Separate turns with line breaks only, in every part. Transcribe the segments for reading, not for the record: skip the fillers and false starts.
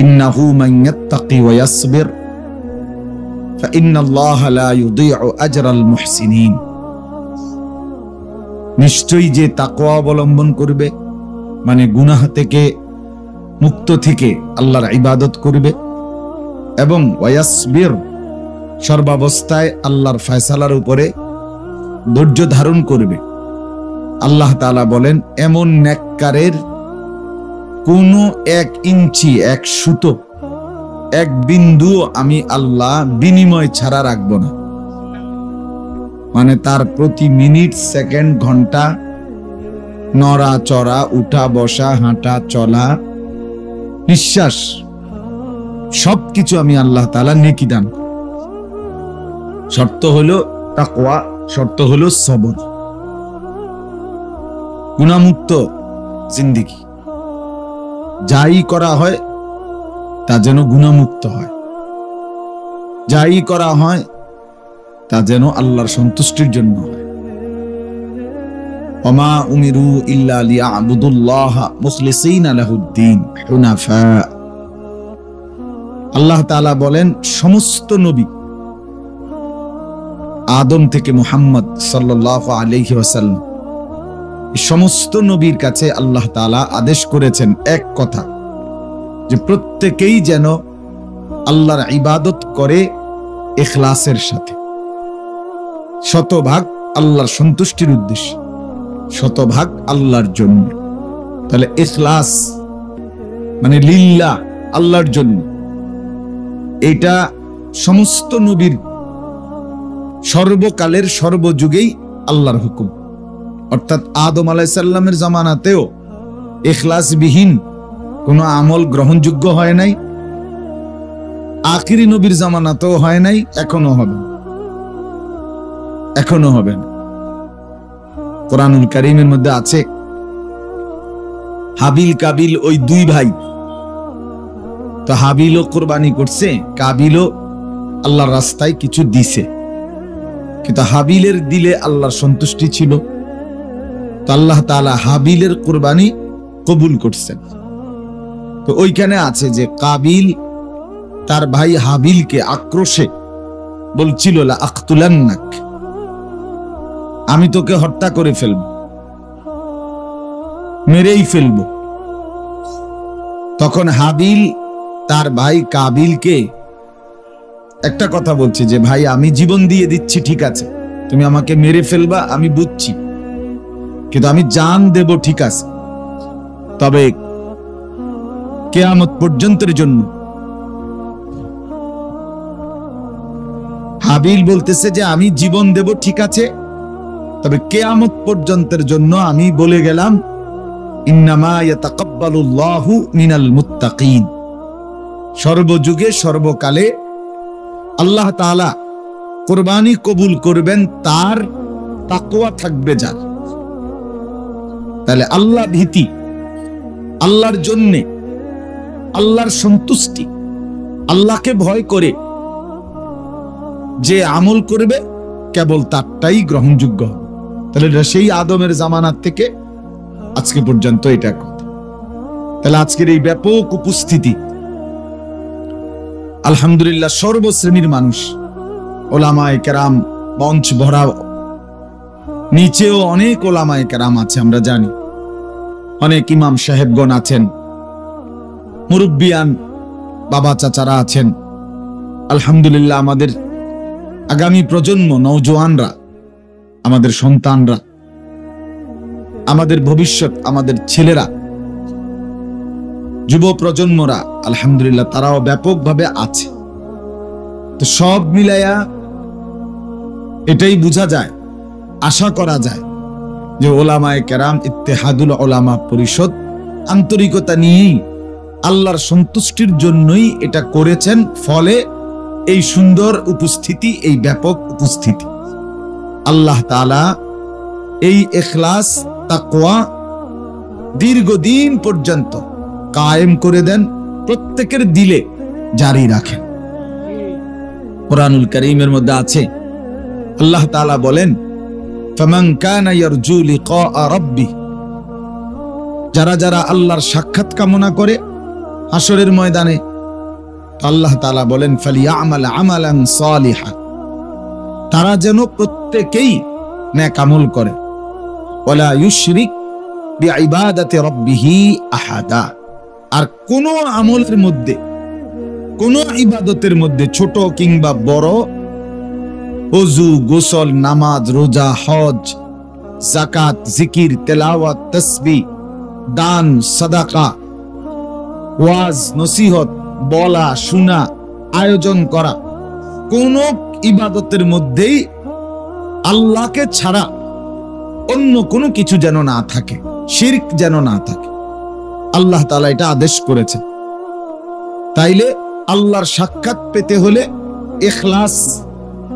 ইন্নাহু মান ইয়াত্তাকি ওয়া ইয়াসবির ফাইন্নাল্লাহা লা ইউযীউ আজরাল মুহসিনিন। নিশ্চয়ই যে তাকওয়া অবলম্বন করবে, মানে গুনাহ থেকে মুক্ত থেকে আল্লাহর ইবাদত করবে, এবং ওয়াসবির সর্বাবস্থায় আল্লাহর ফয়সালার উপরে ধৈর্য ধারণ করবে, আল্লাহ তাআলা বলেন এমন নেককারের কোনো 1 ইঞ্চি 1 সুতো 1 বিন্দু আমি আল্লাহ বিনিময় ছাড়া রাখব না। মানে তার প্রতি মিনিট, সেকেন্ড, ঘন্টা নড়া চড়া, উঠা বসা, হাঁটা চলা, নিঃশ্বাস সবকিছু আমি আল্লাহ তাআলা নেকি দান। শর্ত হলো তাকওয়া, শর্ত হলো সবর, গুনাহমুক্ত জিন্দেগি। যাই করা হয় তা যেন গুনাহমুক্ত হয়, যাই করা হয় তা যেন আল্লাহর সন্তুষ্টির জন্য হয়। ওমা উমিরু ইল্লা লিয়াবুদুল্লাহা মুখলিসিনা লাহুদ্দীন হুনাফা। আল্লাহ তাআলা বলেন সমস্ত নবী আদম থেকে মুহাম্মদ সাল্লাল্লাহু আলাইহি ওয়াসাল্লাম, সমস্ত নবীর কাছে আল্লাহ তাআলা আদেশ করেছেন এক কথা, যে প্রত্যেকেই যেন আল্লাহর ইবাদত করে ইখলাসের সাথে, শতভাগ আল্লাহর সন্তুষ্টির উদ্দেশ্যে, শতভাগ আল্লাহর জন্য। তাহলে ইখলাস মানে লিল্লাহ, আল্লাহর জন্য, এটা সমস্ত নবীর সর্বকালের সর্বযুগেই আল্লাহর হুকুম। অর্থাৎ আদম আলাইহিস সালামের জামানাতেও ইখলাসবিহীন কোনো আমল গ্রহণযোগ্য হয় নাই, আখিরি নবীর জামানাতেও হয় নাই, এখনো হবে না, এখনো হবে না। কোরআনুল কারীমের মধ্যে আছে হাবিল কাবিল ওই 2 ভাই, তো হাবিলও কুরবানি করছে, কাবিলও আল্লাহর রাস্তায় কিছু দিছে, কিন্তু হাবিলের দিলে আল্লাহর সন্তুষ্টি ছিল, তো আল্লাহ তাআলা হাবিলের কুরবানি কবুল করছেন। তো ওইখানে আছে যে কাবিল তার ভাই হাবিলকে আক্রোশে বলছিল লা আকতুলান্নাক, আমি তোকে হত্যা করে ফেলব, মেরেই ফেলব। তখন হাবিল তার ভাই কাবিলকে একটা কথা বলছে যে ভাই আমি জীবন দিয়ে দিচ্ছি, ঠিক আছে তুমি আমাকে মেরে ফেলবা আমি বুঝছি, কিন্তু আমি জান দেব, ঠিক আছে, তবে কিয়ামত পর্যন্তের জন্য। হাবিল বলতেছে যে আমি জীবন দেব, ঠিক আছে, তবে কিয়ামত পর্যন্তের জন্য আমি বলে গেলাম ইন্নামা ইয়াতাকাব্বালুল্লাহু মিনাল মুত্তাকিন, সর্বযুগে সর্বকালে আল্লাহ তাআলা কুরবানি কবুল করবেন তার তাকওয়া থাকবে যার। তাহলে আল্লাহ ভীতি, আল্লাহর জন্যে, আল্লাহর সন্তুষ্টি, আল্লাহকে ভয় করে যে আমল করবে কেবল তারটাই গ্রহণযোগ্য হবে। তাহলে সেই আদমের জামানার থেকে আজকে পর্যন্ত এটা কথা। তাহলে আজকের এই ব্যাপক উপস্থিতি, আলহামদুলিল্লাহ সর্বশ্রেণীর মানুষ, ওলামায়ে কেরাম, মঞ্চ ভরা, নিচেও অনেক ওলামায়ে কেরাম আছে, আমরা জানি অনেক ইমাম সাহেবগণ আছেন, মুরব্বিয়ান বাবা চাচারা আছেন। আলহামদুলিল্লাহ আমাদের আগামী প্রজন্ম, নওজোয়ানরা, আমাদের সন্তানরা, আমাদের ভবিষ্যৎ, আমাদের ছেলেরা, যুব প্রজন্মরা, আলহামদুলিল্লাহ তারাও ব্যাপকভাবে আছে। তো সব মিলাইয়া এটাই বোঝা যায়, আশা করা যায় যে ওলামায়ে কেরাম, ইত্তেহাদুল উলামা পরিষদ আন্তরিকতা নিয়েই আল্লাহর সন্তুষ্টির জন্যই এটা করেছেন, ফলে এই সুন্দর উপস্থিতি, এই ব্যাপক উপস্থিতি। আল্লাহ তাআলা এই ইখলাস, তাকওয়া দীর্ঘদিন পর্যন্ত কায়েম করে দেন, প্রত্যেকের দিলে জারি রাখেন। কোরআনুল কারীমের মধ্যে আছে আল্লাহ তাআলা বলেন ফামান কানা ইয়ারজু লিকা রাব্বি, যারা যারা আল্লাহর সাক্ষাৎ কামনা করে হাসরের ময়দানে আল্লাহ তাআলা বলেন ফালিয়ামাল আমালান সালিহা, তারা যেন প্রত্যেকেই নেক আমল করে, ওয়ালা ইউশরিক বিইবাদাতি রাব্বিহি আহাদা, আর কোন আমলের মধ্যে, কোন ইবাদতের মধ্যে, ছোট কিংবা বড়, ওযু, গোসল, নামাজ, রোজা, হজ, যাকাত, জিকির, তেলাওয়াত, তাসবিহ, দান, সাদাকা, ওয়াজ, নসিহত, বলা, শোনা, আয়োজন করা, কোন ইবাদতের মধ্যেই আল্লাহকে ছাড়া অন্য কোনো কিছু যেন না থাকে, শিরক যেন না থাকে। আল্লাহ তাআলা এটা আদেশ করেছে। তাইলে আল্লাহর সাক্ষাৎ পেতে হলে ইখলাস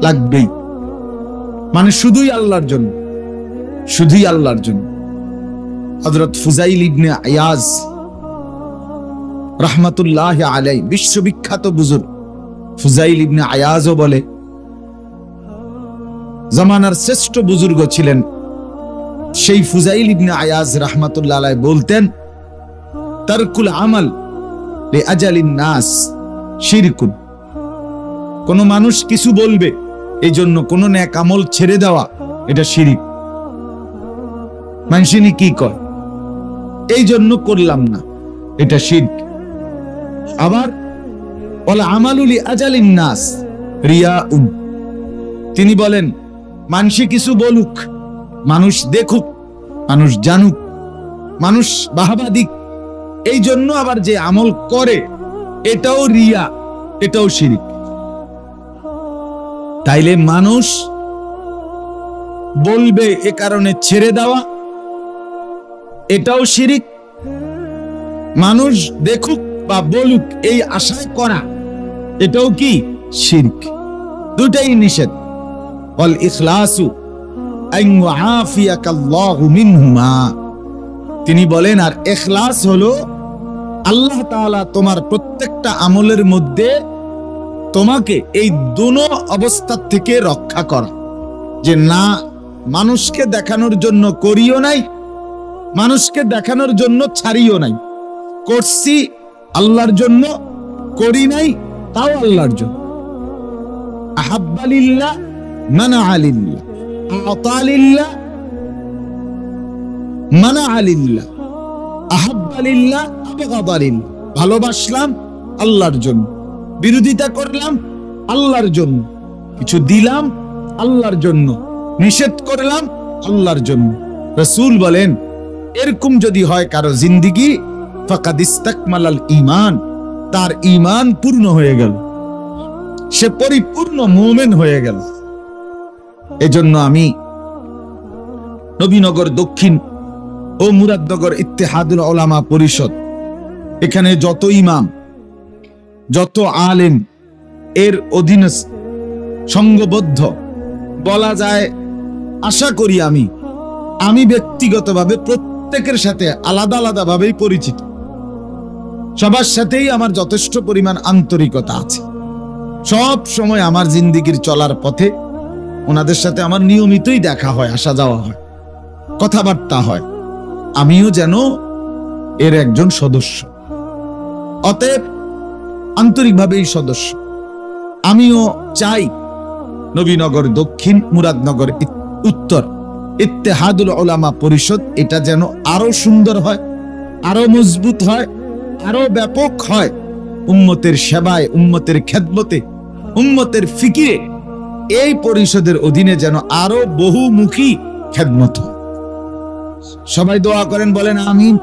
লাগবেই, মানে শুধুই আল্লাহর জন্য, শুধুই আল্লাহর জন্য। হযরত ফুজাইল ইবনে আয়াজ রাহমাতুল্লাহ আলাইহি, বিশ্ববিখ্যাত বুজুর্গ ফুজাইল ইবনে আয়াজও বলে, জামানার শ্রেষ্ঠ বুজুর্গ ছিলেন সেই ফুজাইল ইবনে আয়াজ রাহমাতুল্লাহ আলাইহি বলতেন, তারকুল আমাল লিআজালিন নাস শিরকুন, কোন মানুষ কিছু বলবে এই জন্য কোন নেক আমল ছেড়ে দেওয়া, এটা শিরিক। মানুষিনী কি কয় এই জন্য করলাম না, এটা শিরক। আবার ওয়াল আমালু লিআজালিন নাস রিয়াউন, তিনি বলেন মানুষে কিছু বলুক, মানুষ দেখুক, মানুষ জানুক, মানুষ বাহবা দিক, এই জন্য আবার যে আমল করে এটাও রিয়া, এটাও শিরিক। তাইলে মানুষ বলবে এ কারণে ছেড়ে দেওয়া, এটাও শিরিক। মানুষ দেখুক বা বলুক এই আশায় করা, এটাও কি শিরক। দুটাই নিষেধ। ওয়াল ইখলাসু আন ইউআফিয়াকাল্লাহু মিনহুমা, তিনি বলেন আর ইখলাস হলো আল্লাহ তাআলা তোমার প্রত্যেকটা আমলের মধ্যে তোমাকে এই দুটো অবস্থা থেকে রক্ষা করা, যে না মানুষকে দেখানোর জন্য করিও নাই, মানুষকে দেখানোর জন্য ছাড়িও নাই, করছি আল্লাহর জন্য, করি নাই তাও আল্লাহর জন্য। আহাব্বা লিল্লাহ মানা লিল্লাহ, আতা লিল্লাহ মানা লিল্লাহ, আহাব্বা লিল্লাহ আবগাদা লিল্লাহ, ভালোবাসলাম আল্লাহর জন্য, বিরোধিতা করলাম আল্লাহর জন্য, কিছু দিলাম আল্লাহর জন্য, নিষেধ করলাম আল্লাহর জন্য। রাসূল বলেন এরকম যদি হয় কারো জিন্দেগি, ফাকাদ ইস্তাকমালাল ঈমান, তার ঈমান পূর্ণ হয়ে গেল, সে পরিপূর্ণ মুমিন হয়ে গেল। এজন্য আমি নবীনগর দক্ষিণ ও মুরাদনগর ইত্তেহাদুল উলামা পরিষদ, এখানে যত ইমাম, যত আলেম এর অধীনে সংঘবদ্ধ, বলা যায় আশা করি আমি ব্যক্তিগতভাবে প্রত্যেকের সাথে আলাদা আলাদা ভাবেই পরিচিত, সবার সাথেই আমার যথেষ্ট পরিমাণ আন্তরিকতা আছে। সব সময় আমার জিন্দেগির চলার পথে ওনাদের সাথে আমার নিয়মিতই দেখা হয়, আসা যাওয়া হয়, কথাবার্তা হয়, আমিও যেন এর একজন সদস্য। অতএব আন্তরিকভাবেই সদস্য। আমিও চাই নবীনগর দক্ষিণ, মুরাদনগর উত্তর ইত্তেহাদুল উলামা পরিষদ এটা যেন আরো সুন্দর হয়, আরো মজবুত হয়, আরো ব্যাপক হয়, উম্মতের সেবায়, উম্মতের খেদমতে, উম্মতের ফিকিরে এই পরিষদের অধীনে যেন আরো বহুমুখী খেদমত হয়। সবাই দোয়া করেন, বলেন আমিন।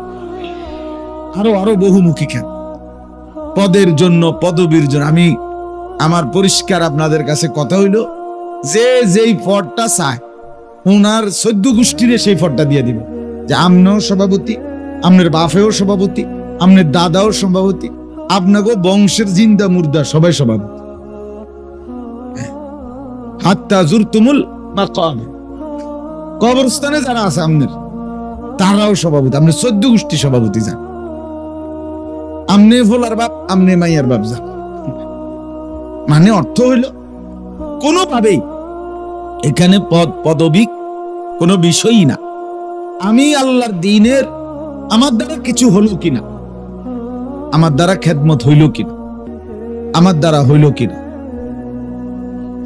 আরো আরো বহুমুখী খেদমত, পদের জন্য, পদবীর জন্য। আমি আমার পরিষ্কার আপনাদের কাছে কথা হইল, যে যেই পদটা চায় ওনার 14 গোষ্ঠীরে সেই পদটা দিয়ে দিবে, যে আমনেও সভাপতি, আমনের বাপেও সভাপতি, আমনের দাদাও সভাপতি, আপনাকে বংশের জিন্দা মুর্দা সবাই সভাপতি। হাত্তা জুরতুমুল মাকাম, কবরস্থানে যারা আছে আমনের তারাও সভাপতি, আপনি 14 গোষ্ঠী সভাপতি যান, আমনে ভোলার বাপ, আমনে মাইয়ার বাপ যান। মানে অর্থ হইল কোনোভাবেই এখানে পদ পদবী কোনো বিষয়ই না, আমি আল্লাহর দ্বীনের আমার দ্বারা কিছু হলো কিনা, আমার দ্বারা খেদমত হইল কিনা, আমার দ্বারা হইল কিনা,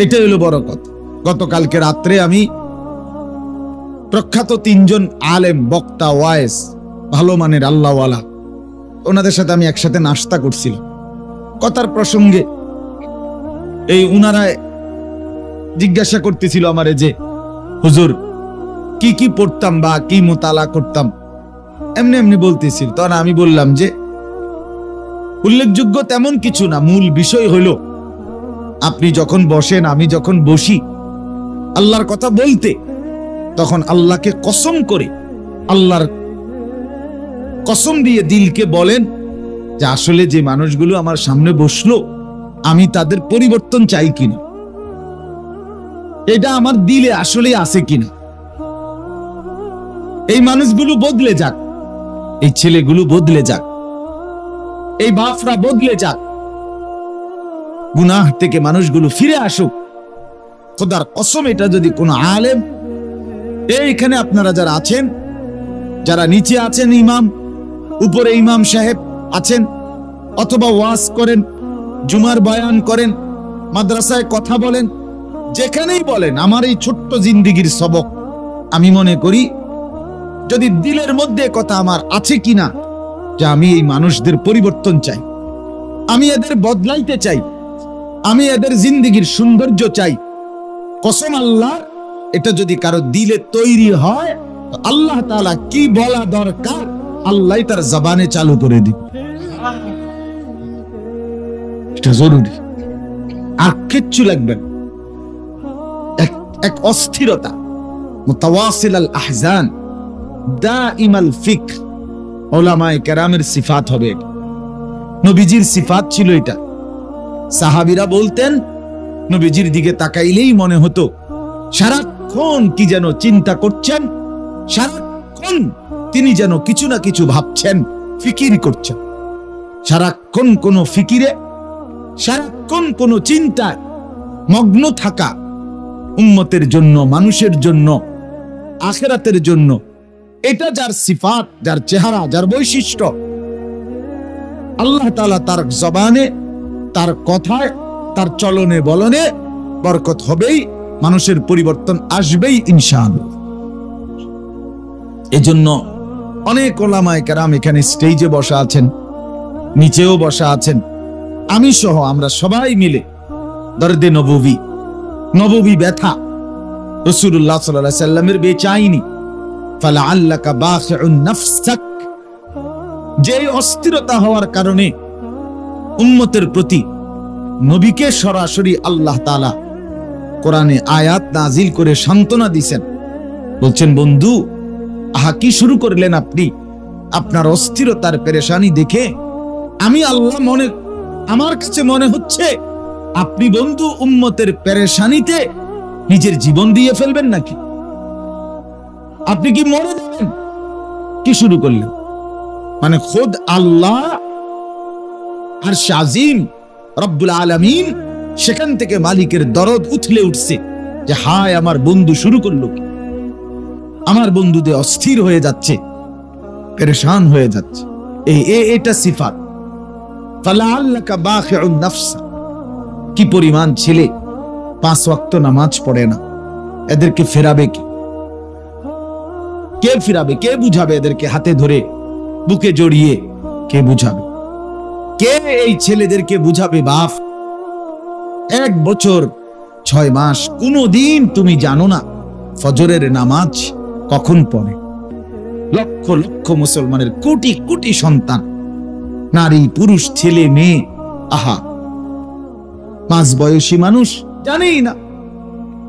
এটাই হইল বড় কথা। গতকালকে রাত্রে আমি প্রখ্যাত 3 জন আলেম, বক্তা, ওয়াইজ, ভালো মানের আল্লাহওয়ালা, ওনাদের সাথে আমি একসাথে নাস্তা করছিলাম। কথার প্রসঙ্গে এই উনারা জিজ্ঞাসা করতেছিল আমারে যে হুজুর কি কি পড়তাম বা কি মোতালা করতাম, এমনি এমনি বলতেছিল। তখন আমি বললাম যে উল্লেখযোগ্য তেমন কিছু না, মূল বিষয় হইল আপনি যখন বসেন, আমি যখন বসি আল্লাহর কথা বলতে, তখন আল্লাহকে কসম করে, আল্লাহর কসম দিয়ে দিলকে বলেন যে আসলে যে মানুষগুলো আমার সামনে বসলো আমি তাদের পরিবর্তন চাই কিনা, এটা আমার দিলে আসলে আছে কিনা। এই মানুষগুলো বদলে যাক, এই ছেলেগুলো বদলে যাক, এই বাপরা বদলে যাক, গুনাহ থেকে মানুষগুলো ফিরে আসুক। খোদার কসম, এটা যদি কোনো আলেম, এইখানে আপনারা যারা আছেন, যারা নিচে আছেন ইমাম, উপরে ইমাম সাহেব আছেন, অথবা ওয়াজ করেন, জুমার বয়ান করেন, মাদ্রাসায় কথা বলেন, যেখানেই বলেন, আমার এই ছোট্ট জিন্দিগির সবক আমি মনে করি যদি দিলের মধ্যে কথা আমার আছে কিনা যে আমি এই মানুষদের পরিবর্তন চাই, আমি এদের বদলাইতে চাই, আমি এদের জিন্দিগির সৌন্দর্য চাই, কসম আল্লাহ, এটা যদি কারো দিলে তৈরি হয়, আল্লাহ তাআলা কি বলা দরকার আল্লাহ তার জবানে চালু করে দিবে। এটা জরুরি, আর কিচ্ছু লাগবে না। এক অস্থিরতা, মুতাওয়াসিল আল আহজান, দাইম আল ফিকর, উলামায়ে কেরামের সিফাত হবে। নবীজির সিফাত ছিল এটা। সাহাবীরা বলতেন নবীজির দিকে তাকাইলেই মনে হতো সারাক্ষণ কি যেন চিন্তা করছেন, সারাক্ষণ তিনি যেন কিছু না কিছু ভাবছেন, ফিকির করছেন, সারাক্ষণ কোন ফিকিরে, সারাক্ষণ কোন চিন্তায় মগ্ন থাকা, উম্মতের জন্য, মানুষের জন্য, আখিরাতের জন্য। এটা যার সিফাত, যার চেহারা, যার বৈশিষ্ট্য, আল্লাহ তাআলা তার জবানে, তার কথায়, তার চলনে বলনে বরকত হবেই, মানুষের পরিবর্তন আসবেই ইনশাআল্লাহ। এজন্য অনেক উলামায়ে কেরাম এখানে স্টেজে বসা আছেন, নিচেও বসা আছেন, আমি সহ আমরা সবাই মিলে দরদে নববী ব্যথা, রাসূলুল্লাহ সাল্লাল্লাহু আলাইহি সাল্লামের বেচাইনি, ফালাআল্লাকা বাখিউন নাফসাক, যে অস্থিরতা হওয়ার কারণে উম্মতের প্রতি নবীকে সরাসরি আল্লাহ তাআলা কোরআনে আয়াত নাজিল করে সান্ত্বনা দিয়েছেন। বলছেন, বন্ধু আহা কি শুরু করলেন আপনি, আপনার অস্থিরতার পেরেশানি দেখে আমি আল্লাহ আমার কাছে মনে হচ্ছে আপনি বন্ধু উম্মতের পেরেশানিতে নিজের জীবন দিয়ে ফেলবেন নাকি, আপনি কি মরে যাবেন, কি শুরু করলেন। মানে খুদ আল্লাহ আর শাজিম রব্বুল আলামিন, সেখান থেকে মালিকের দরদ উথলে উঠছে যে হায় আমার বন্ধু শুরু করলো কি, আমার বন্ধুদের অস্থির হয়ে যাচ্ছে, পেরেশান হয়ে যাচ্ছে। এটা সিফাত। ফালাআল্লাকা বাখিউন নাফসা, কি পরিমাণ ছেলে 5 ওয়াক্ত নামাজ পড়ে না, এদেরকে ফেরাবে কে ফিরাবে, কে বুঝাবে এদেরকে হাতে ধরে বুকে জড়িয়ে, কে বুঝাবে, কে এই ছেলেদেরকে বুঝাবে। বাপ 1 বছর 6 মাস কোনদিন তুমি জানো না ফজরের নামাজ কখন পড়ে। লক্ষ লক্ষ মুসলমানের কোটি কোটি সন্তান, নারী পুরুষ ছেলে মেয়ে, আহা 5 বয়সী মানুষ জানেই না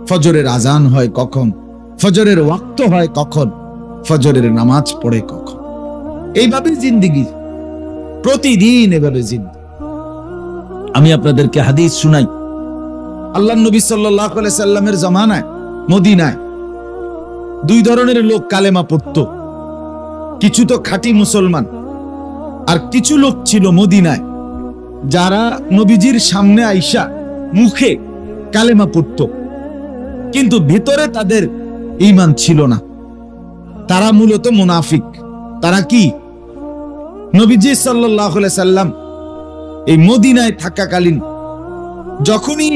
ফজরের আজান হয় কখন, ফজরের ওয়াক্ত হয় কখন, ফজরের নামাজ পড়ে কখন। এইভাবে জিন্দেগি, প্রতিদিন এভাবে জিন্দেগি। আমি আপনাদেরকে হাদিস শুনাই। আল্লাহর নবী সাল্লাল্লাহু আলাইহি সাল্লামের জামানায় মদিনায় 2 ধরনের লোক কালেমা পড়তো। কিছু তো খাঁটি মুসলমান, আর কিছু লোক ছিল মদিনায় যারা নবীজির সামনে আইসা মুখে কালেমা পড়তো, কিন্তু ভিতরে তাদের ঈমান ছিল না। তারা মূলত মুনাফিক। তারা কি? নবীজি সাল্লাল্লাহু আলাইহি সাল্লাম এই মদিনায় থাকাকালীন যখনই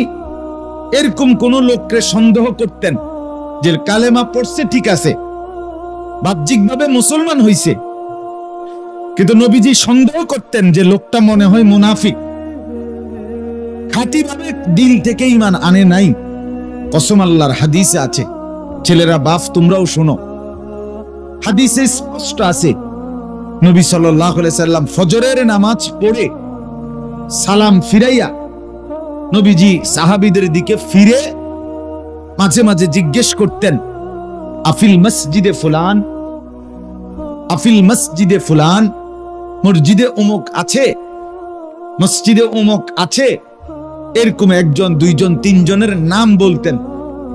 এরকম কোন লোককে সন্দেহ করতেন যে কালেমা পড়ছে ঠিক আছে, বাহ্যিকভাবে মুসলমান হইছে, কিন্তু নবীজি সন্দেহ করতেন যে লোকটা মনে হয় মুনাফিক, খাঁটিভাবে দিল থেকে ঈমান আনে নাই। কসম আল্লাহর, হাদিসে আছে, ছেলেরা বাপ তোমরাও শোনো, হাদিসে স্পষ্ট আছে নবী সাল্লাল্লাহু আলাইহি সাল্লাম ফজরের নামাজ পড়ে সালাম ফিরাইয়া নবীজি সাহাবীদের দিকে ফিরে মাঝে মাঝে জিজ্ঞেস করতেন, আফিল মসজিদে ফুলান, আফিল মসজিদে ফুলান, মসজিদে অমুক আছে, মসজিদে অমুক আছে। এরকম একজন, দুইজন, তিনজনের নাম বলতেন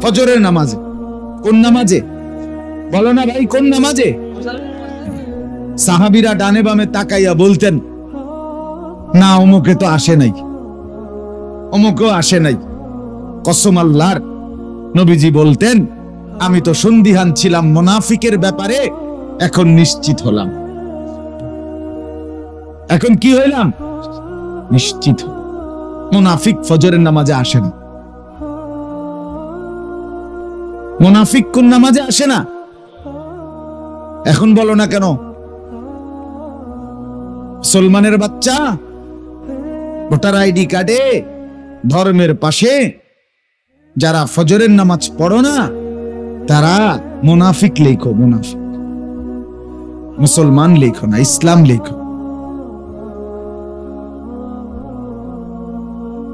ফজরের নামাজে। কোন নামাজে বলো না ভাই, কোন নামাজে? সাহাবীরা ডানে বামে তাকাইয়া বলতেন, না অমুকে তো আসে নাই, অমুকেও আসে নাই। কসম আল্লাহর, নবীজি বলতেন, আমি তো সন্দিহান ছিলাম মুনাফিকের ব্যাপারে, এখন নিশ্চিত হলাম। এখন কি হইলাম? নিশ্চিত। মুনাফিক ফজরের নামাজে আসে না। মুনাফিক কোন নামাজে আসে না? এখন বলো না কেন? মুসলমানের বাচ্চা ভোটার আইডি কার্ডে ধর্মের পাশে যারা ফজরের নামাজ পড়ো না, তারা মুনাফিক লেখো, মুনাফিক। মুসলমান লেখো না, ইসলাম লেখো।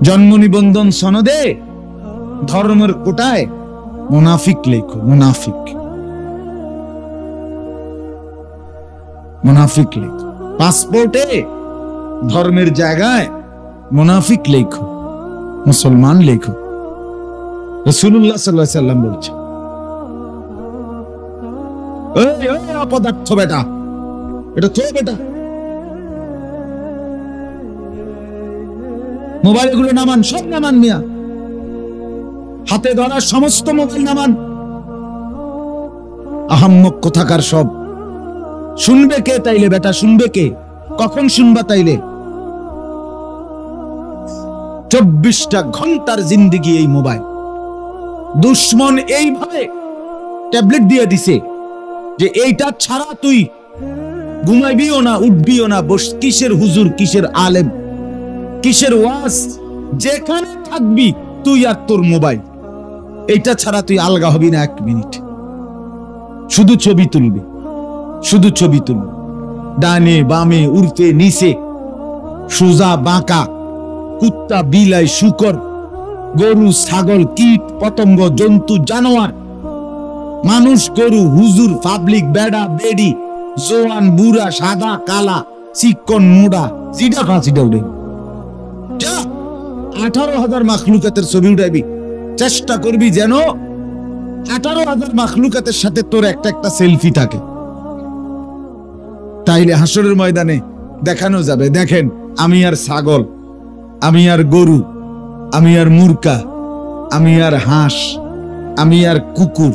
জন্ম নিবন্ধন সনদে ধর্মের কোটায় মুনাফিক লেখো, মুনাফিক, মুনাফিক লেখো। পাসপোর্টে ধর্মের জায়গায় মুনাফিক লেখো, মুসলমান লেখো। রাসূলুল্লাহ সাল্লাল্লাহু আলাইহি সাল্লাম বলছে, এই অপদার্থ বেটা, এটা তো বেটা, মোবাইল গুলো নামান, সব নামান মিয়া, হাতে ধরা সমস্ত মোবাইল নামান। আহাম্মক কোথাকার সব। শুনবে কে তাইলে বেটা, শুনবে কে? কখন শুনবা তাইলে? 24টা ঘন্টার জিন্দেগি এই মোবাইল। দুশ্মন এইভাবে ট্যাবলেট দিয়ে দিছে যে এইটা ছাড়া তুই ঘুমাইবিও না, উঠবিও না। বস কিসের হুজুর, কিসের আলেম, কিসের ওয়াজ, যেখানে থাকবি তুই আর তোর মোবাইল, এইটা ছাড়া তুই আলগা হবি না এক মিনিট। শুধু ছবি তুলবি, শুধু ছবি তুলবি, ডানে বামে, উর্ফে নিচে, সোজা বাঁকা, কুত্তা বিলাই শুকর, গরু ছাগল, কীট পতঙ্গ, জন্তু জানোয়ার, মানুষ গরু, হুজুর, পাবলিক, বেড়া বেড়ি, জোয়ান বুড়া, সাদা কালা, চিকন মোড়া, জিডা ফাঁসিটা উঠে যা 18,000 মাখলুকাতের ছবি উঠাইবি। চেষ্টা করবি যেন 18,000 মাখলুকাতের সাথে তোর একটা একটা সেলফি থাকে, তাইলে হাসরের ময়দানে দেখানো যাবে, দেখেন আমি আর ছাগল, আমি আর গরু, আমি আর মুরকা, আমি আর হাঁস, আমি আর কুকুর।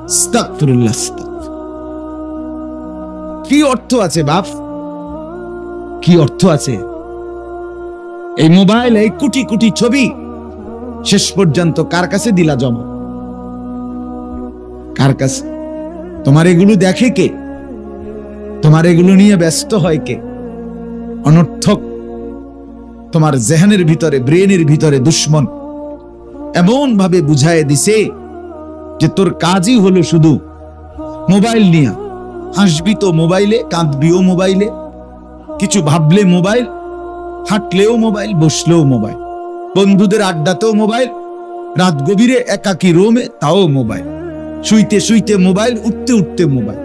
আস্তাগফিরুল্লাহ। কি অর্থ আছে বাপ, কি অর্থ আছে? এই মোবাইল, এই কোটি কোটি ছবি শেষ পর্যন্ত কার কাছে দিলা জমা? কার কাছে? তোমার এগুলো দেখে কে? তোমার এগুলো নিয়ে ব্যস্ত হয় কে? অনর্থক তোমার জেহানের ভিতরে, ব্রেনের ভিতরে দুশ্মন এমন ভাবে বুঝায় দিছে যে তোর কাজই হলো শুধু মোবাইল নিয়ে। হাসবি তো মোবাইলে, কাঁদবিও মোবাইলে, কিছু ভাবলে মোবাইল, হাঁটলেও মোবাইল, বসলেও মোবাইল, বন্ধুদের আড্ডাতেও মোবাইল, রাত গভীরে একাকী রোমে তাও মোবাইল, শুইতে শুইতে মোবাইল, উঠতে উঠতে মোবাইল।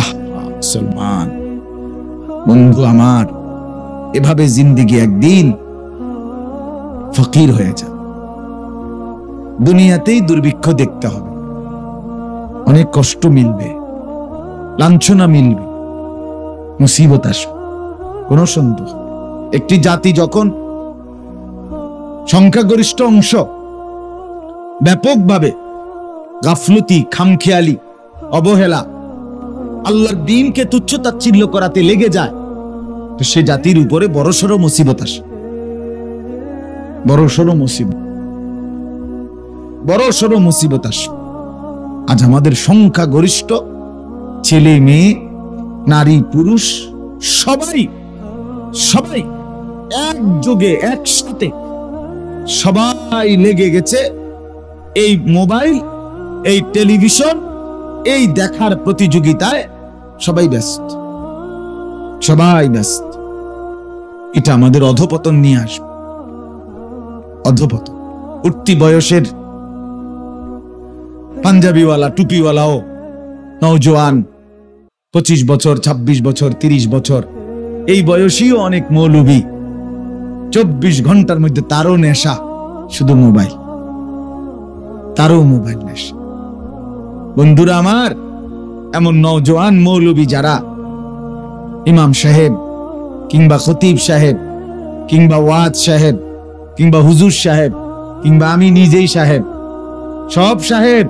আহ মুসলমান বন্ধু আমার, এভাবে জিন্দেগি একদিন ফকির হয়ে যাবে। দুনিয়াতেই দুর্ভিক্ষ দেখতে হবে, অনেক কষ্ট মিলবে, লাঞ্ছনা মিলবে, মুসিবত আসবে, কোন সন্দেহ। একটি জাতি যখন সংখ্যাগরিষ্ঠ অংশ ব্যাপকভাবে গাফলতি, খামখেয়ালি, অবহেলা, আল্লাহর দ্বীনকে তুচ্ছ তাচ্ছিল্য করাতে লেগে যায়, তো সে জাতির উপরে বড়সড় মুসিবত আসে, বড়সড় মুসিবত আসে। আজ আমাদের সংখ্যা গরিষ্ঠ ছেলে মেয়ে নারী পুরুষ সবাই একযোগে একসাথে সবাই লেগে গেছে এই মোবাইল, এই টেলিভিশন, এই দেখার প্রতিযোগিতায়। সবাই ব্যস্ত। এটা আমাদের অধপতন নিয়ে আসবে, অধপতন। উঠতি বয়সের পাঞ্জাবিওয়ালা টুপিওয়ালাও নওজোয়ান 25 বছর 26 বছর 30 বছর এই বয়সীও অনেক মৌলবী। 24 ঘন্টার মধ্যে তারও নেশা শুধু মোবাইল, তারও মোবাইল নেশা। বন্ধুরা আমার, এমন নওজোয়ান মৌলবী যারা ইমাম সাহেব কিংবা খতিব সাহেব কিংবা ওয়াজ সাহেব কিংবা হুজুর সাহেব কিংবা আমি নিজেই সাহেব, সব সাহেব,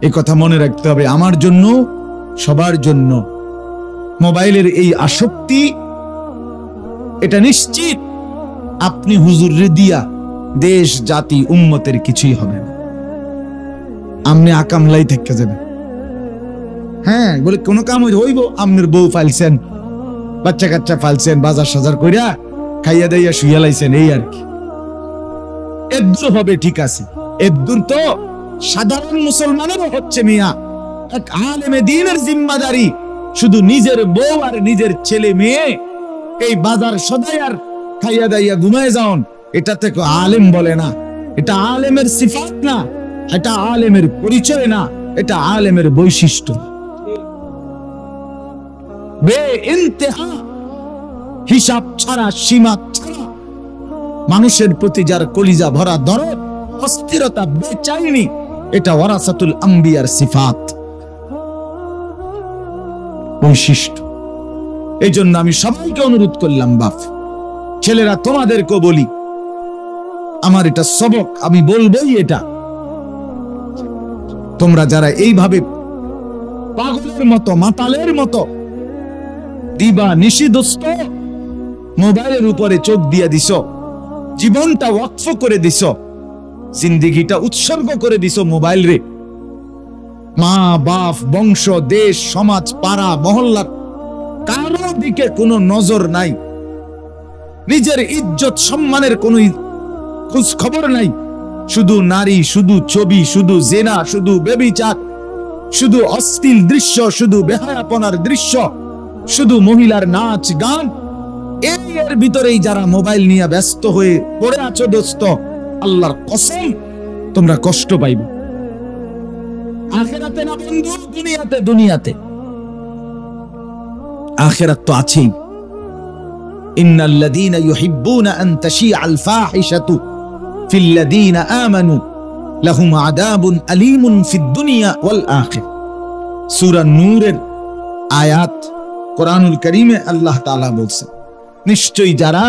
এই কথা মনে রাখতে হবে, আমার জন্য সবার জন্য মোবাইলের এই আসক্তি, এটা নিশ্চিত আপনি হুজুরে দিয়া দেশ জাতি উম্মতের কিছুই হবে না। আপনি আকামলাই থেকে যাবে। হ্যাঁ, বলে কোনো কাম হইব, আপনার বউ ফাইলছেন, বাচ্চা কাচ্চা ফাইলছেন, বাজার সাজার কইরা খাইয়া দাইয়া শুইয়া লাইছেন, এই আর কি। এদ্দুর হবে, ঠিক আছে, এদ্দুর তো সাধারণ মুসলমানেরও হচ্ছে মিয়া। এক আলেমে দ্বীনের জিম্মাদারি শুধু নিজের বউ আর নিজের ছেলে মেয়ে এই বাজার সদাই আর খাইয়া দাইয়া ঘুমায় যাওন, এটা থেকে আলেম বলে না। এটা আলেমের সিফাত না, এটা আলেমের পরিচয় না, এটা আলেমের বৈশিষ্ট্য। বেইন্তেহা হিসাব ছাড়া, সীমা ছাড়া মানুষের প্রতি যার কলিজা ভরা দরদ, অস্থিরতা, বেচাইনি, এটা ওয়ারাসাতুল আম্বিয়ার সিফাত, বৈশিষ্ট্য। এই জন্য আমি সবাইকে অনুরোধ করলাম, বাপ ছেলেরা, তোমাদেরকে বলি, আমার এটা সবক, আমি বলবোই এটা। তোমরা যারা এইভাবে পাগলের মতো, মাতালের মতো দিবা নিষিদ্ধ মোবাইলের উপরে চোখ দিয়া দিছ, জীবনটা ওয়াকফ করে দিছ, জিন্দেগিটা উৎসর্গ করে দিছ মোবাইল রে, মা বাপ বংশ দেশ সমাজ পাড়া মহল্লার কারো দিকে কোনো নজর নাই, নিজের ইজ্জত সম্মানের কোনো খোঁজ খবর নাই, শুধু নারী, শুধু ছবি, শুধু জেনা, শুধু ব্যভিচার, শুধু অশ্লীল দৃশ্য, শুধু বেহায়াপনার দৃশ্য, শুধু মহিলার নাচ গান। এর ভিতরেই যারা মোবাইল নিয়ে ব্যস্ত হয়ে পড়ে আছো দোস্ত, আল্লাহর কসম তোমরা কষ্ট পাইবে। আখিরাতে না বন্ধু, দুনিয়াতে আখিরাত তো আছেই। ইন্নাল্লাযীনা ইউহিব্বুনা আন তাশীআল ফাহিশাতু ফিল্লাযীনা আমানু লাহুম আযাবুন আলীমুন ফিদ দুনিয়া ওয়াল আখিরা। সূরা নূরের আয়াত, কোরআনুল কারীমে আল্লাহ তাআলা বলছেন, নিশ্চয়ই যারা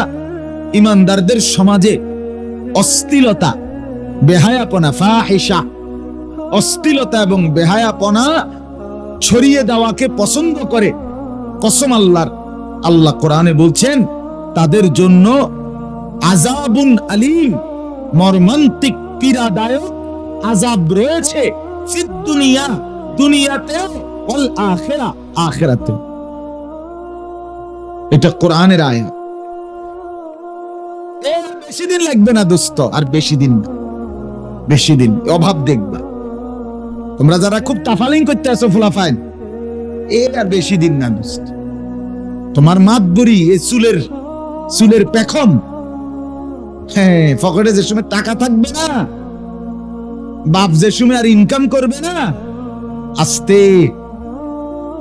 ঈমানদারদের সমাজে অশ্লীলতা, বেহায়াপনা, ফাহিশা, অশ্লীলতা এবং বেহায়াপনা ছড়িয়ে দেওয়াকে পছন্দ করে, কসম আল্লাহর, আল্লাহ কোরআনে বলছেন তাদের জন্য আযাবুন আলীম, মর্মান্তিক পীড়াদায়ক আযাব রয়েছে, ফিদ দুনিয়া, দুনিয়াতে, ওয়াল আখিরা, আখিরাতে। এটা কোরআনের আয়াত। বেশি দিন লাগবে না দোস্ত, আর বেশি দিন অভাব দেখবা। তোমরা যারা খুব তাফালিং করতে আছো ফুলাফাইন, আর বেশি দিন না দোস্ত। তোমার মাতবরি, এই চুলের পেখম, হ্যাঁ, পকেটে যে সময় টাকা থাকবে না, বাপ যে সময় আর ইনকাম করবে না, আস্তে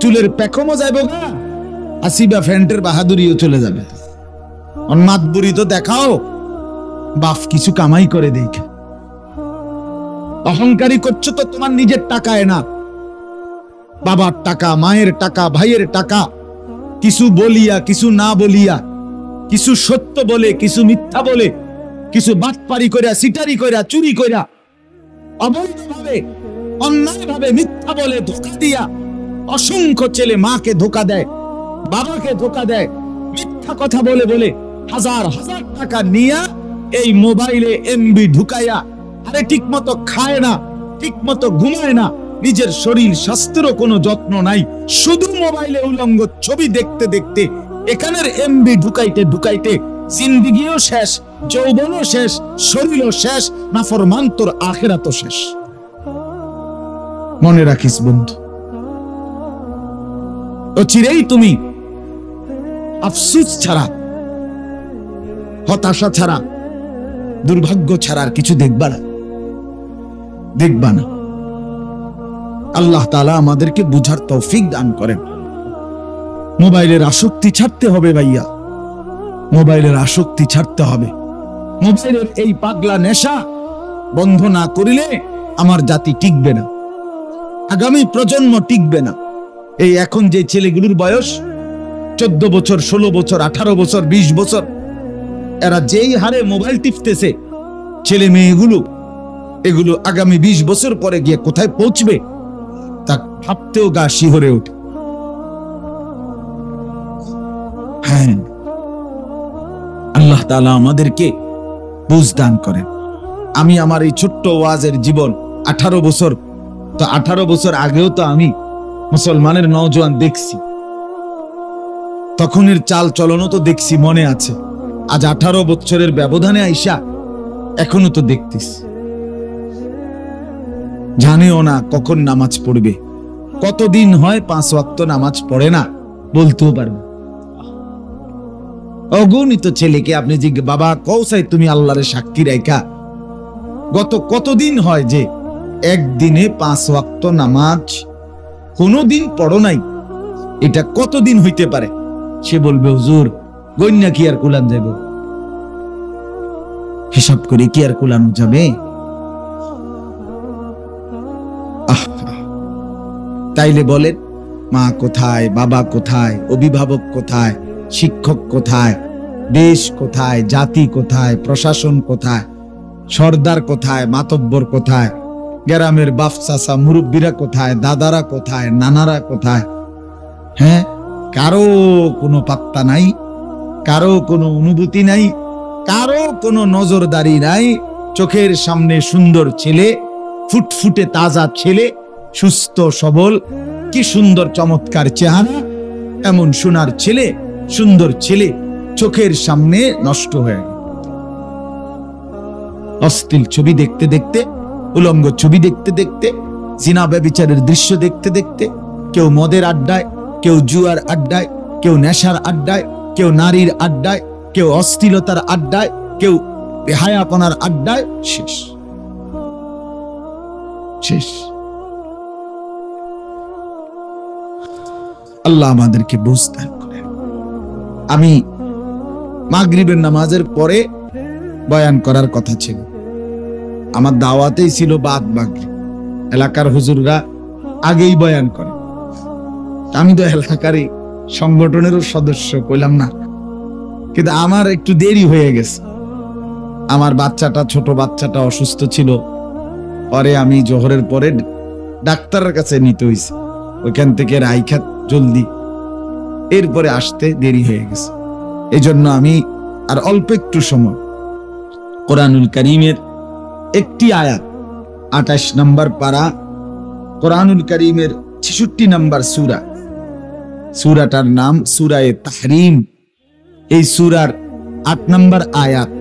চুলের পেখমও যাইব গা, আসিবা ফ্যান্টের বাহাদুরিও চলে যাবে। মাতবুরি তো দেখাও, বাপ কিছু কামাই করে দেখে। অহংকারী করছো তো তোমার নিজের টাকায় না, বাবার টাকা, মায়ের টাকা, ভাইয়ের টাকা, কিছু বলিয়া কিছু না বলিয়া, কিছু সত্য বলে কিছু মিথ্যা বলে, কিছু বাটপারি কইরা, সিটারি কইরা, চুরি কইরা, অবৈধভাবে অন্যায়ভাবে মিথ্যা বলে ধোঁকা দিয়া অসংখ্য ছেলে মাকে ধোঁকা দেয়, বাবাকে ধোঁকা দেয়, মিথ্যা কথা বলে বলে হাজার হাজার টাকা নিয়া এই মোবাইলে এমবি ঢুকাইয়া, আরে ঠিক মতো খায় না, ঠিক মতো ঘুমায় না, নিজের শরীর স্বাস্থ্যেরও কোনো যত্ন নাই, শুধু মোবাইলে উলঙ্গ ছবি দেখতে দেখতে এখানের এমবি ঢুকাইতে ঢুকাইতে জিন্দিগিও শেষ, যৌবনও শেষ, শরীরও শেষ, নাফরমান তোর আখিরাতও শেষ। মনে রাখিস বন্ধু, ও চিরেই তুমি আফসোস ছাড়া, হতাশা ছাড়া, দুর্ভাগ্য ছাড়া আর কিছু দেখবা না, দেখবা না। আল্লাহ তাআলা আমাদেরকে বুঝার তৌফিক দান করেন। মোবাইলের আসক্তি ছাড়তে হবে ভাইয়া, মোবাইলের আসক্তি ছাড়তে হবে। মোবাইলের এই পাগলা নেশা বন্ধ না করিলে আমার জাতি টিকবে না, আগামী প্রজন্ম টিকবে না। এই এখন যে ছেলেগুলোর বয়স 14 বছর, 16 বছর, 18 বছর, 20 বছর, এরা যেই হারে মোবাইল টিপতেছে, ছেলে মেয়েগুলো এগুলো আগামী 20 বছর পরে গিয়ে কোথায় পৌঁছবে তা ভাবতেও গা শিহরে ওঠে। হ্যাঁ, আল্লাহ তাআলা আমাদেরকে বুঝ দান করেন। আমি আমার এই ছোট্ট ওয়াজের জীবন 18 বছর, তো 18 বছর আগেও তো আমি মুসলমানের নওজোয়ান দেখছি, তখনের চাল চলনও তো দেখছি, মনে আছে। আজ 18 বছরের ব্যবধানে আইসা এখনো তো দেখতিস, জানেও না কখন নামাজ পড়বে, কতদিন হয় 5 ওয়াক্ত নামাজ পড়ে না, বলতেও পারবে। অগণিত ছেলেকে আপনি জিজ্ঞেস, বাবা কৌসাই তুমি আল্লাহরে সাক্ষী রাইখা গত কতদিন হয় যে একদিনে 5 ওয়াক্ত নামাজ কোনদিন পড়ো নাই, এটা কতদিন হইতে পারে? সে বলবে হুজুর গন্যা কি আর কুলান যাব, হিসাব করে কি আর কুলানো যাবে? তাইলে বলেন, মা কোথায়, বাবা কোথায়, অভিভাবক কোথায়, শিক্ষক কোথায়, দেশ কোথায়, জাতি কোথায়, প্রশাসন কোথায়, সর্দার কোথায়, মাতব্বর কোথায়, গ্রামের বাপ চাচা মুরব্বীরা কোথায়, দাদারা কোথায়, নানারা কোথায়? হ্যাঁ, কারো কোনো পাত্তা নাই, কারো কোনো অনুভূতি নাই, কারো কোনো নজরদারি নাই। চোখের সামনে সুন্দর ছেলে, ফুটফুটে তাজা ছেলে, সুস্থ সবল, কি সুন্দর চমৎকার চেহারা, এমন সোনার ছেলে, সুন্দর ছেলে চোখের সামনে নষ্ট হয়ে গেল। অশ্লীল ছবি দেখতে দেখতে, উলঙ্গ ছবি দেখতে দেখতে, জিনা ব্যভিচারের দৃশ্য দেখতে দেখতে, কেউ মদের আড্ডায়, কেউ জুয়ার আড্ডায়, কেউ নেশার আড্ডায়, কেউ নারীর আড্ডায়, কেউ অশ্লীলতার আড্ডায়, কেউ বেহায়াপনার আড্ডায়, শেষ শেষ। আল্লাহ আমাদেরকে বুঝ দান করেন। আমি মাগরিবের নামাজের পরে বয়ান করার কথা ছিল, আমার দাওয়াতেই ছিল বাদ মাগরিব। এলাকার হুজুররা আগেই বয়ান করে, আমি তো এলাকারই সংগঠনেরও সদস্য, কইলাম না, কিন্তু আমার একটু দেরি হয়ে গেছে। আমার বাচ্চাটা, ছোট বাচ্চাটা অসুস্থ ছিল, পরে আমি জোহরের পরে ডাক্তারের কাছে নিতে হয়েছে, ওইখান থেকে রাইখাত জলদি, এরপরে আসতে দেরি হয়ে গেছে। এই জন্য আমি আর অল্প একটু সময় কোরআনুল কারীমের একটি আয়াত, 28 নম্বর পারা, কোরআনুল কারীমের 66 নম্বর সূরা, সূরাটার নাম সূরায়ে তাহরিম। এই সূরার 8 নম্বর আয়াত,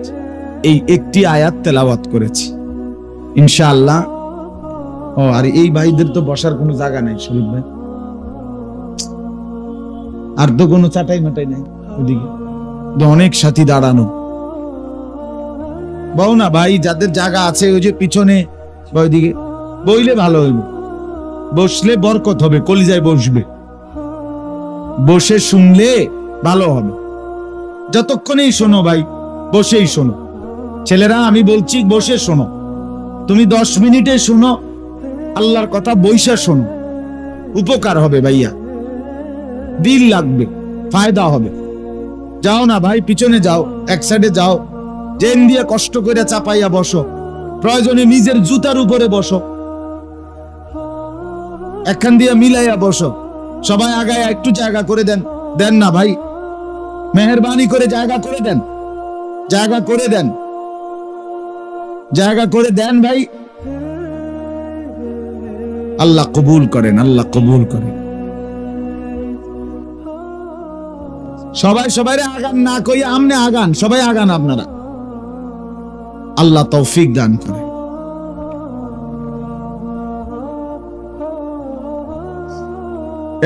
এই একটি আয়াত তেলাওয়াত করেছি ইনশাআল্লাহ। ও আর এই ভাইদের তো বসার কোনো জায়গা নাই, শরীফ ভাই, আর তো কোনো চাটাই মাটাই নাই, ওদিকে অনেক সাথী দাঁড়ানো। বউ না ভাই, যাদের জায়গা আছে ওই যে পিছনে বা ওইদিকে বইলে ভালো হইব, বসলে বরকত হবে, কলিজায় বসবে, বসে শুনলে ভালো হবে। যতক্ষণেই শোনো ভাই, বসেই শোনো। ছেলেরা আমি বলছি বসে শোনো, তুমি 10 মিনিটে শোনো, আল্লাহর কথা বইসা শোনো, উপকার হবে ভাইয়া, দিল লাগবে, ফায়দা হবে। যাও না ভাই, পিছনে যাও, এক সাইডে যাও, জেন দিয়ে কষ্ট করে চাপাইয়া বসো, প্রয়োজনে নিজের জুতার উপরে বসো, একখান দিয়ে মিলাইয়া বসো, সবাই আগায় একটু জায়গা করে দেন, দেন না ভাই, মেহেরবানি করে জায়গা করে দেন, জায়গা করে দেন, জায়গা করে দেন ভাই। আল্লাহ কবুল করেন, আল্লাহ কবুল করেন। সবাই সবাই আগান না কই আমনে আগান, সবাই আগান আপনারা। আল্লাহ তৌফিক দান করে।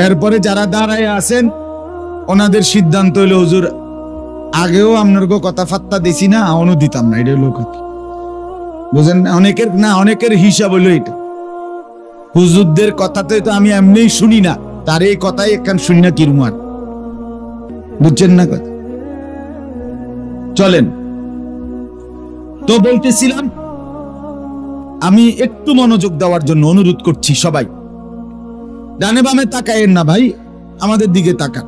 এরপরে যারা দাঁড়ায় আছেন ওনাদের সিদ্ধান্ত হইল, হুজুর আগেও আপনার কথা ফাত্তা দিছি না, এখনো দিতাম না, এটা হলো কথা, বুঝেন না? অনেকের হিসাব হইলো এটা। হুজুরদের কথাতে তো আমি এমনিই শুনি না, তার এই কথাই একখান শুনি না কিরুমার, বুঝছেন না কথা? চলেন তো বলতেছিলাম, আমি একটু মনোযোগ দেওয়ার জন্য অনুরোধ করছি সবাই। ডানে বামে তাকায়েন না ভাই, আমাদের দিকে তাকান।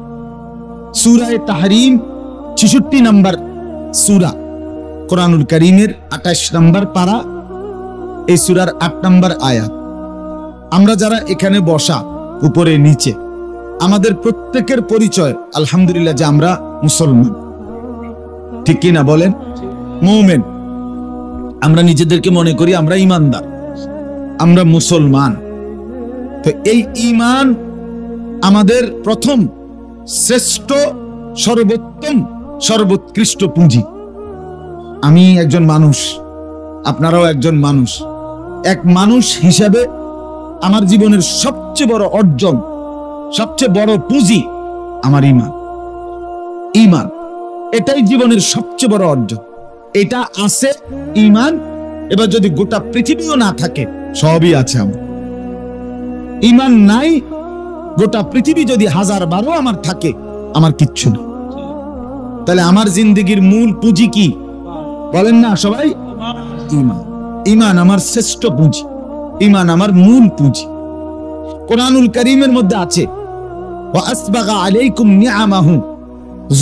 সূরা তাহরিম 66 নম্বর সূরা, কোরআনুল কারীমের 28 নম্বর পারা, এই সূরার 8 নম্বর আয়াত। আমরা যারা এখানে বসা উপরে নিচে, আমাদের প্রত্যেকের পরিচয় আলহামদুলিল্লাহ যে আমরা মুসলমান, ঠিক কি না বলেন? মুমিন। আমরা নিজেদেরকে মনে করি আমরা ঈমানদার, আমরা মুসলমান। তো এই ঈমান আমাদের প্রথম শ্রেষ্ঠ সর্বোত্তম সর্বোৎকৃষ্ট পুঁজি। আমি একজন মানুষ, আপনারাও একজন মানুষ। এক মানুষ হিসাবে আমার জীবনের সবচেয়ে বড় অর্জন, সবচেয়ে বড় পুঁজি আমার ঈমান। ঈমান এটাই জীবনের সবচেয়ে বড় অর্জন। এটা আছে ঈমান। এবার যদি গোটা পৃথিবীও না থাকে, সবই আছে আমার। ঈমান নাই, গোটা পৃথিবী যদি 1000 আমার থাকে, আমার কিচ্ছু না। তাহলে আমার জিন্দেগির মূল পুঁজি কি বলেন না সবাই? ঈমান। ঈমান আমার শ্রেষ্ঠ পুঁজি, ঈমান আমার মূল পুঁজি। কোরআনুল কারীমের মধ্যে আছে, ওয়া আসবাগা আলাইকুম নিআমাহু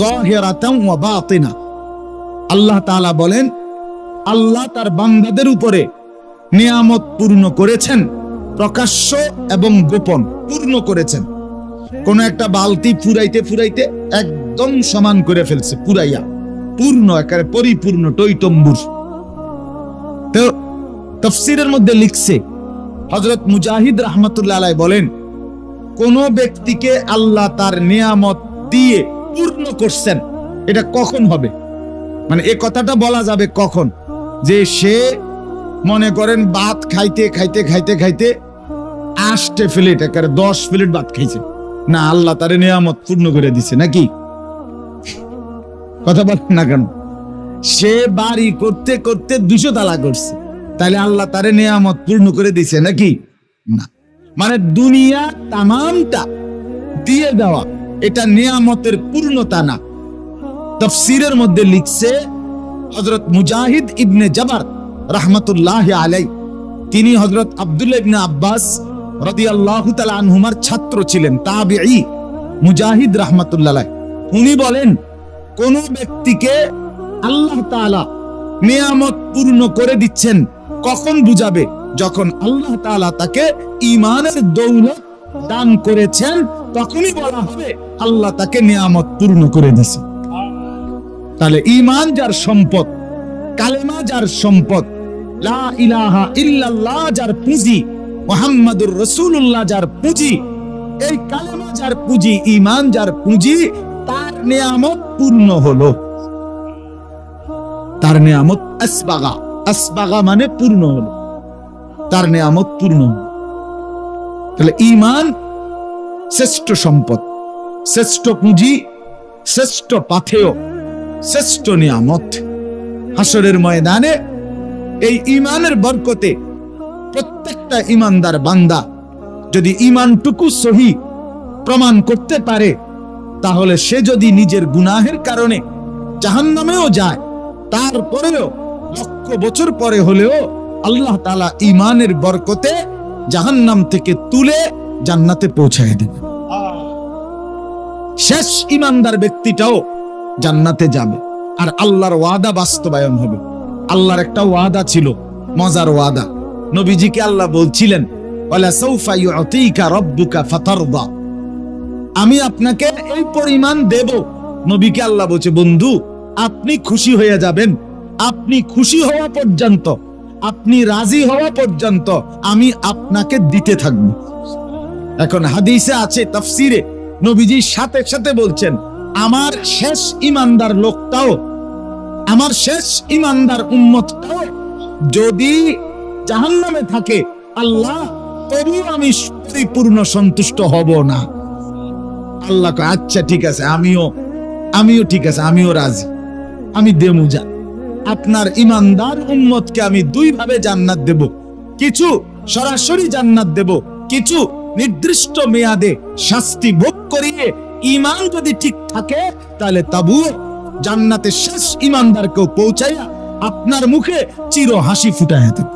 যাহিরাতান ওয়া বাতিনা। আল্লাহ তাআলা বলেন, আল্লাহ তার বান্দাদের উপরে নিয়ামত পূর্ণ করেছেন, প্রকাশ্য এবং গোপন পূর্ণ করেছেন। কোন একটা বালতি ফুরাইতে ফুরাইতে একদম সমান করে ফেলছে, পুরাইয়া পূর্ণ, একেবারে পরিপূর্ণ টইটম্বুর। তো তাফসীরের মধ্যে লিখছে, হযরত মুজাহিদ রাহমাতুল্লাহ আলাইহি বলেন, কোন ব্যক্তিকে আল্লাহ তার নিয়ামত দিয়ে পূর্ণ করছেন, এটা কখন হবে? মানে এই কথাটা বলা যাবে কখন? যে সে মনে করেন ভাত খাইতে খাইতে খাইতে খাইতে 8 প্লেট, একেবারে 10 প্লেট ভাত খাইছে না, আল্লাহ তারে নিয়ামত পূর্ণ করে দিছে নাকি? কথা বলেন না কেন? সে বাড়ি করতে করতে 200 তালা করছে, তাহলে আল্লাহ তারে নিয়ামত পূর্ণ করে দিছে নাকি? না। মানে দুনিয়া তামামটা দিয়ে দেওয়া, এটা নিয়ামতের পূর্ণতা না। তাফসীরের মধ্যে লিখছে, হযরত মুজাহিদ ইবনে জাবার রাহমাতুল্লাহি আলাইহি, তিনি হযরত আব্দুল্লাহ ইবনে আব্বাস রাদিয়াল্লাহু তাআলা আনহুমার ছাত্র ছিলেন, তাবিঈ মুজাহিদ রাহমাতুল্লাহ আলাইহি। উনি বলেন, কোন ব্যক্তিকে আল্লাহ তাআলা নিয়ামত পূর্ণ করে দিচ্ছেন কখন বুঝাবে? যখন আল্লাহ তাআলা তাকে ঈমানের দৌলত দান করেছেন, তখনই বলা হবে আল্লাহ তাকে নিয়ামত পূর্ণ করে দিয়েছে। তাহলে ঈমান যার সম্পদ, কালেমা যার সম্পদ, লা ইলাহা ইল্লাল্লাহ যার পুঁজি, মুহাম্মাদুর রাসূলুল্লাহ যার পুঁজি, এই কালেমা যার পুঁজি, ঈমান যার পুঁজি, তার নিয়ামত পূর্ণ হলো। তার নিয়ামত আসবাগা, আসবাগা মানে পূর্ণ হলো, তার নিয়ামত পূর্ণ হলো। তাহলে ঈমান শ্রেষ্ঠ সম্পদ, শ্রেষ্ঠ পুঁজি, শ্রেষ্ঠ পাথেয়, শ্রেষ্ঠ নিয়ামত। হাসরের ময়দানে এই ঈমানের বরকতে প্রত্যেকটা ঈমানদার বান্দা যদি ঈমানটুকু সহি প্রমাণ করতে পারে, তাহলে সে যদি নিজের গুনাহের কারণে জাহান্নামেও যায়, তারপরেও লক্ষ বছর পরে হলেও আল্লাহ তাআলা ঈমানের বরকতে জাহান্নাম থেকে তুলে জান্নাতে পৌঁছায় দেবে। শেষ ঈমানদার ব্যক্তিটাও জান্নাতে যাবে, আর আল্লাহর ওয়াদা বাস্তবায়ন হবে। আল্লাহর একটা ওয়াদা ছিল, মজার ওয়াদা। নবীজিকে আল্লাহ বলছিলেন, ওয়ালা সাউফা ইউতিকা রাব্বুকা ফাতারদা, আমি আপনাকে এই পরিমাণ দেব নবীকে আল্লাহ বলছে, বন্ধু আপনি খুশি হয়ে যাবেন, আপনি খুশি হওয়া পর্যন্ত, আপনি রাজি হওয়া পর্যন্ত আমি আপনাকে দিতে থাকবো। এখন হাদিসে আছে, তাফসিরে নবীজি সাথে সাথে বলছেন, আমার শেষ ইমানদার লোকটাও, আমার শেষ ইমানদার উম্মতটাও যদি জাহান্নামে থাকে, আল্লাহ তবু আমি পরিপূর্ণ সন্তুষ্ট হব না। আল্লাহ কয়, আচ্ছা ঠিক আছে, আমিও ঠিক আছে, আমিও রাজি, আমি দেমু যা। আপনার ইমানদার উম্মতকে আমি দুই ভাবে জান্নাত দেব, কিছু সরাসরি জান্নাত দেব, কিছু নির্দিষ্ট মেয়াদে শাস্তি ভোগ করিয়ে ঈমান যদি ঠিক থাকে তাহলে তাবু জান্নাতে শেষ ঈমানদারকেও পৌঁছাইয়া আপনার মুখে চির হাসি ফুটাইয়া দেব।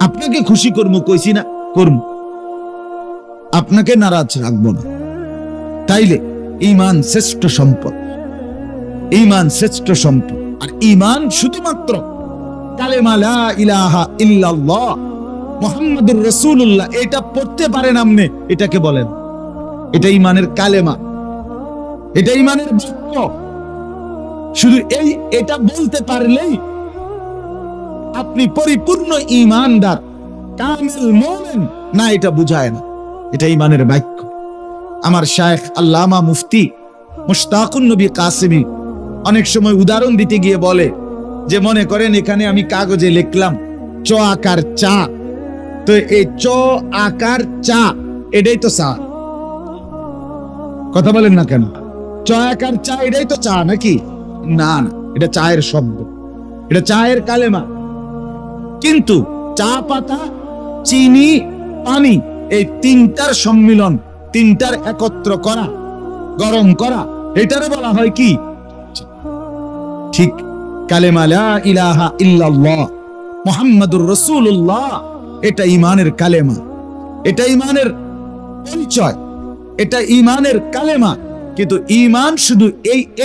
আপনাকে খুশি করবো, কইছি না করব, আপনাকে নারাজ রাখবো না। তাইলে ঈমান শ্রেষ্ঠ সম্পদ, ঈমান শ্রেষ্ঠ সম্পদ। আর ঈমান শুধুমাত্র কালেমা লা ইলাহা ইল্লাল্লাহ মুহাম্মাদুর রাসূলুল্লাহ এটা পড়তে পারেন আপনি, এটাকে বলেন, এটা ঈমানের কালেমা, এটা ঈমানের বাক্য। শুধু এটা বলতে পারলেই আপনি পরিপূর্ণ ঈমানদার, কামিল মুমিন না, এটা বুঝায় না, এটা ঈমানের বাক্য। আমার শায়েখ আল্লামা মুফতি মুশতাকুন নবী কাসেমী অনেক সময় উদাহরণ দিতে গিয়ে বলে যে, মনে করেন এখানে আমি কাগজে লিখলাম চ আকার চা, তো এই চ আকার চা এটাই তো চা, কথা বলেন না কেন? চ আকার চা এটাই তো চা নাকি? না না, এটা চায়ের শব্দ, এটা চায়ের কালেমা। কিন্তু চা পাতা, চিনি, পানি এই তিনটার সম্মিলন, তিনটার একত্র করা, গরম করা, এটারে বলা হয় কি? ঠিক কালেমা লা ইলাহা ইল্লাল্লাহ মুহাম্মাদুর রাসূলুল্লাহ, এটা ঈমানের কালেমা, এটা ঈমানের পরিচয়, এটা ঈমানের কালেমা। কিন্তু ঈমান শুধু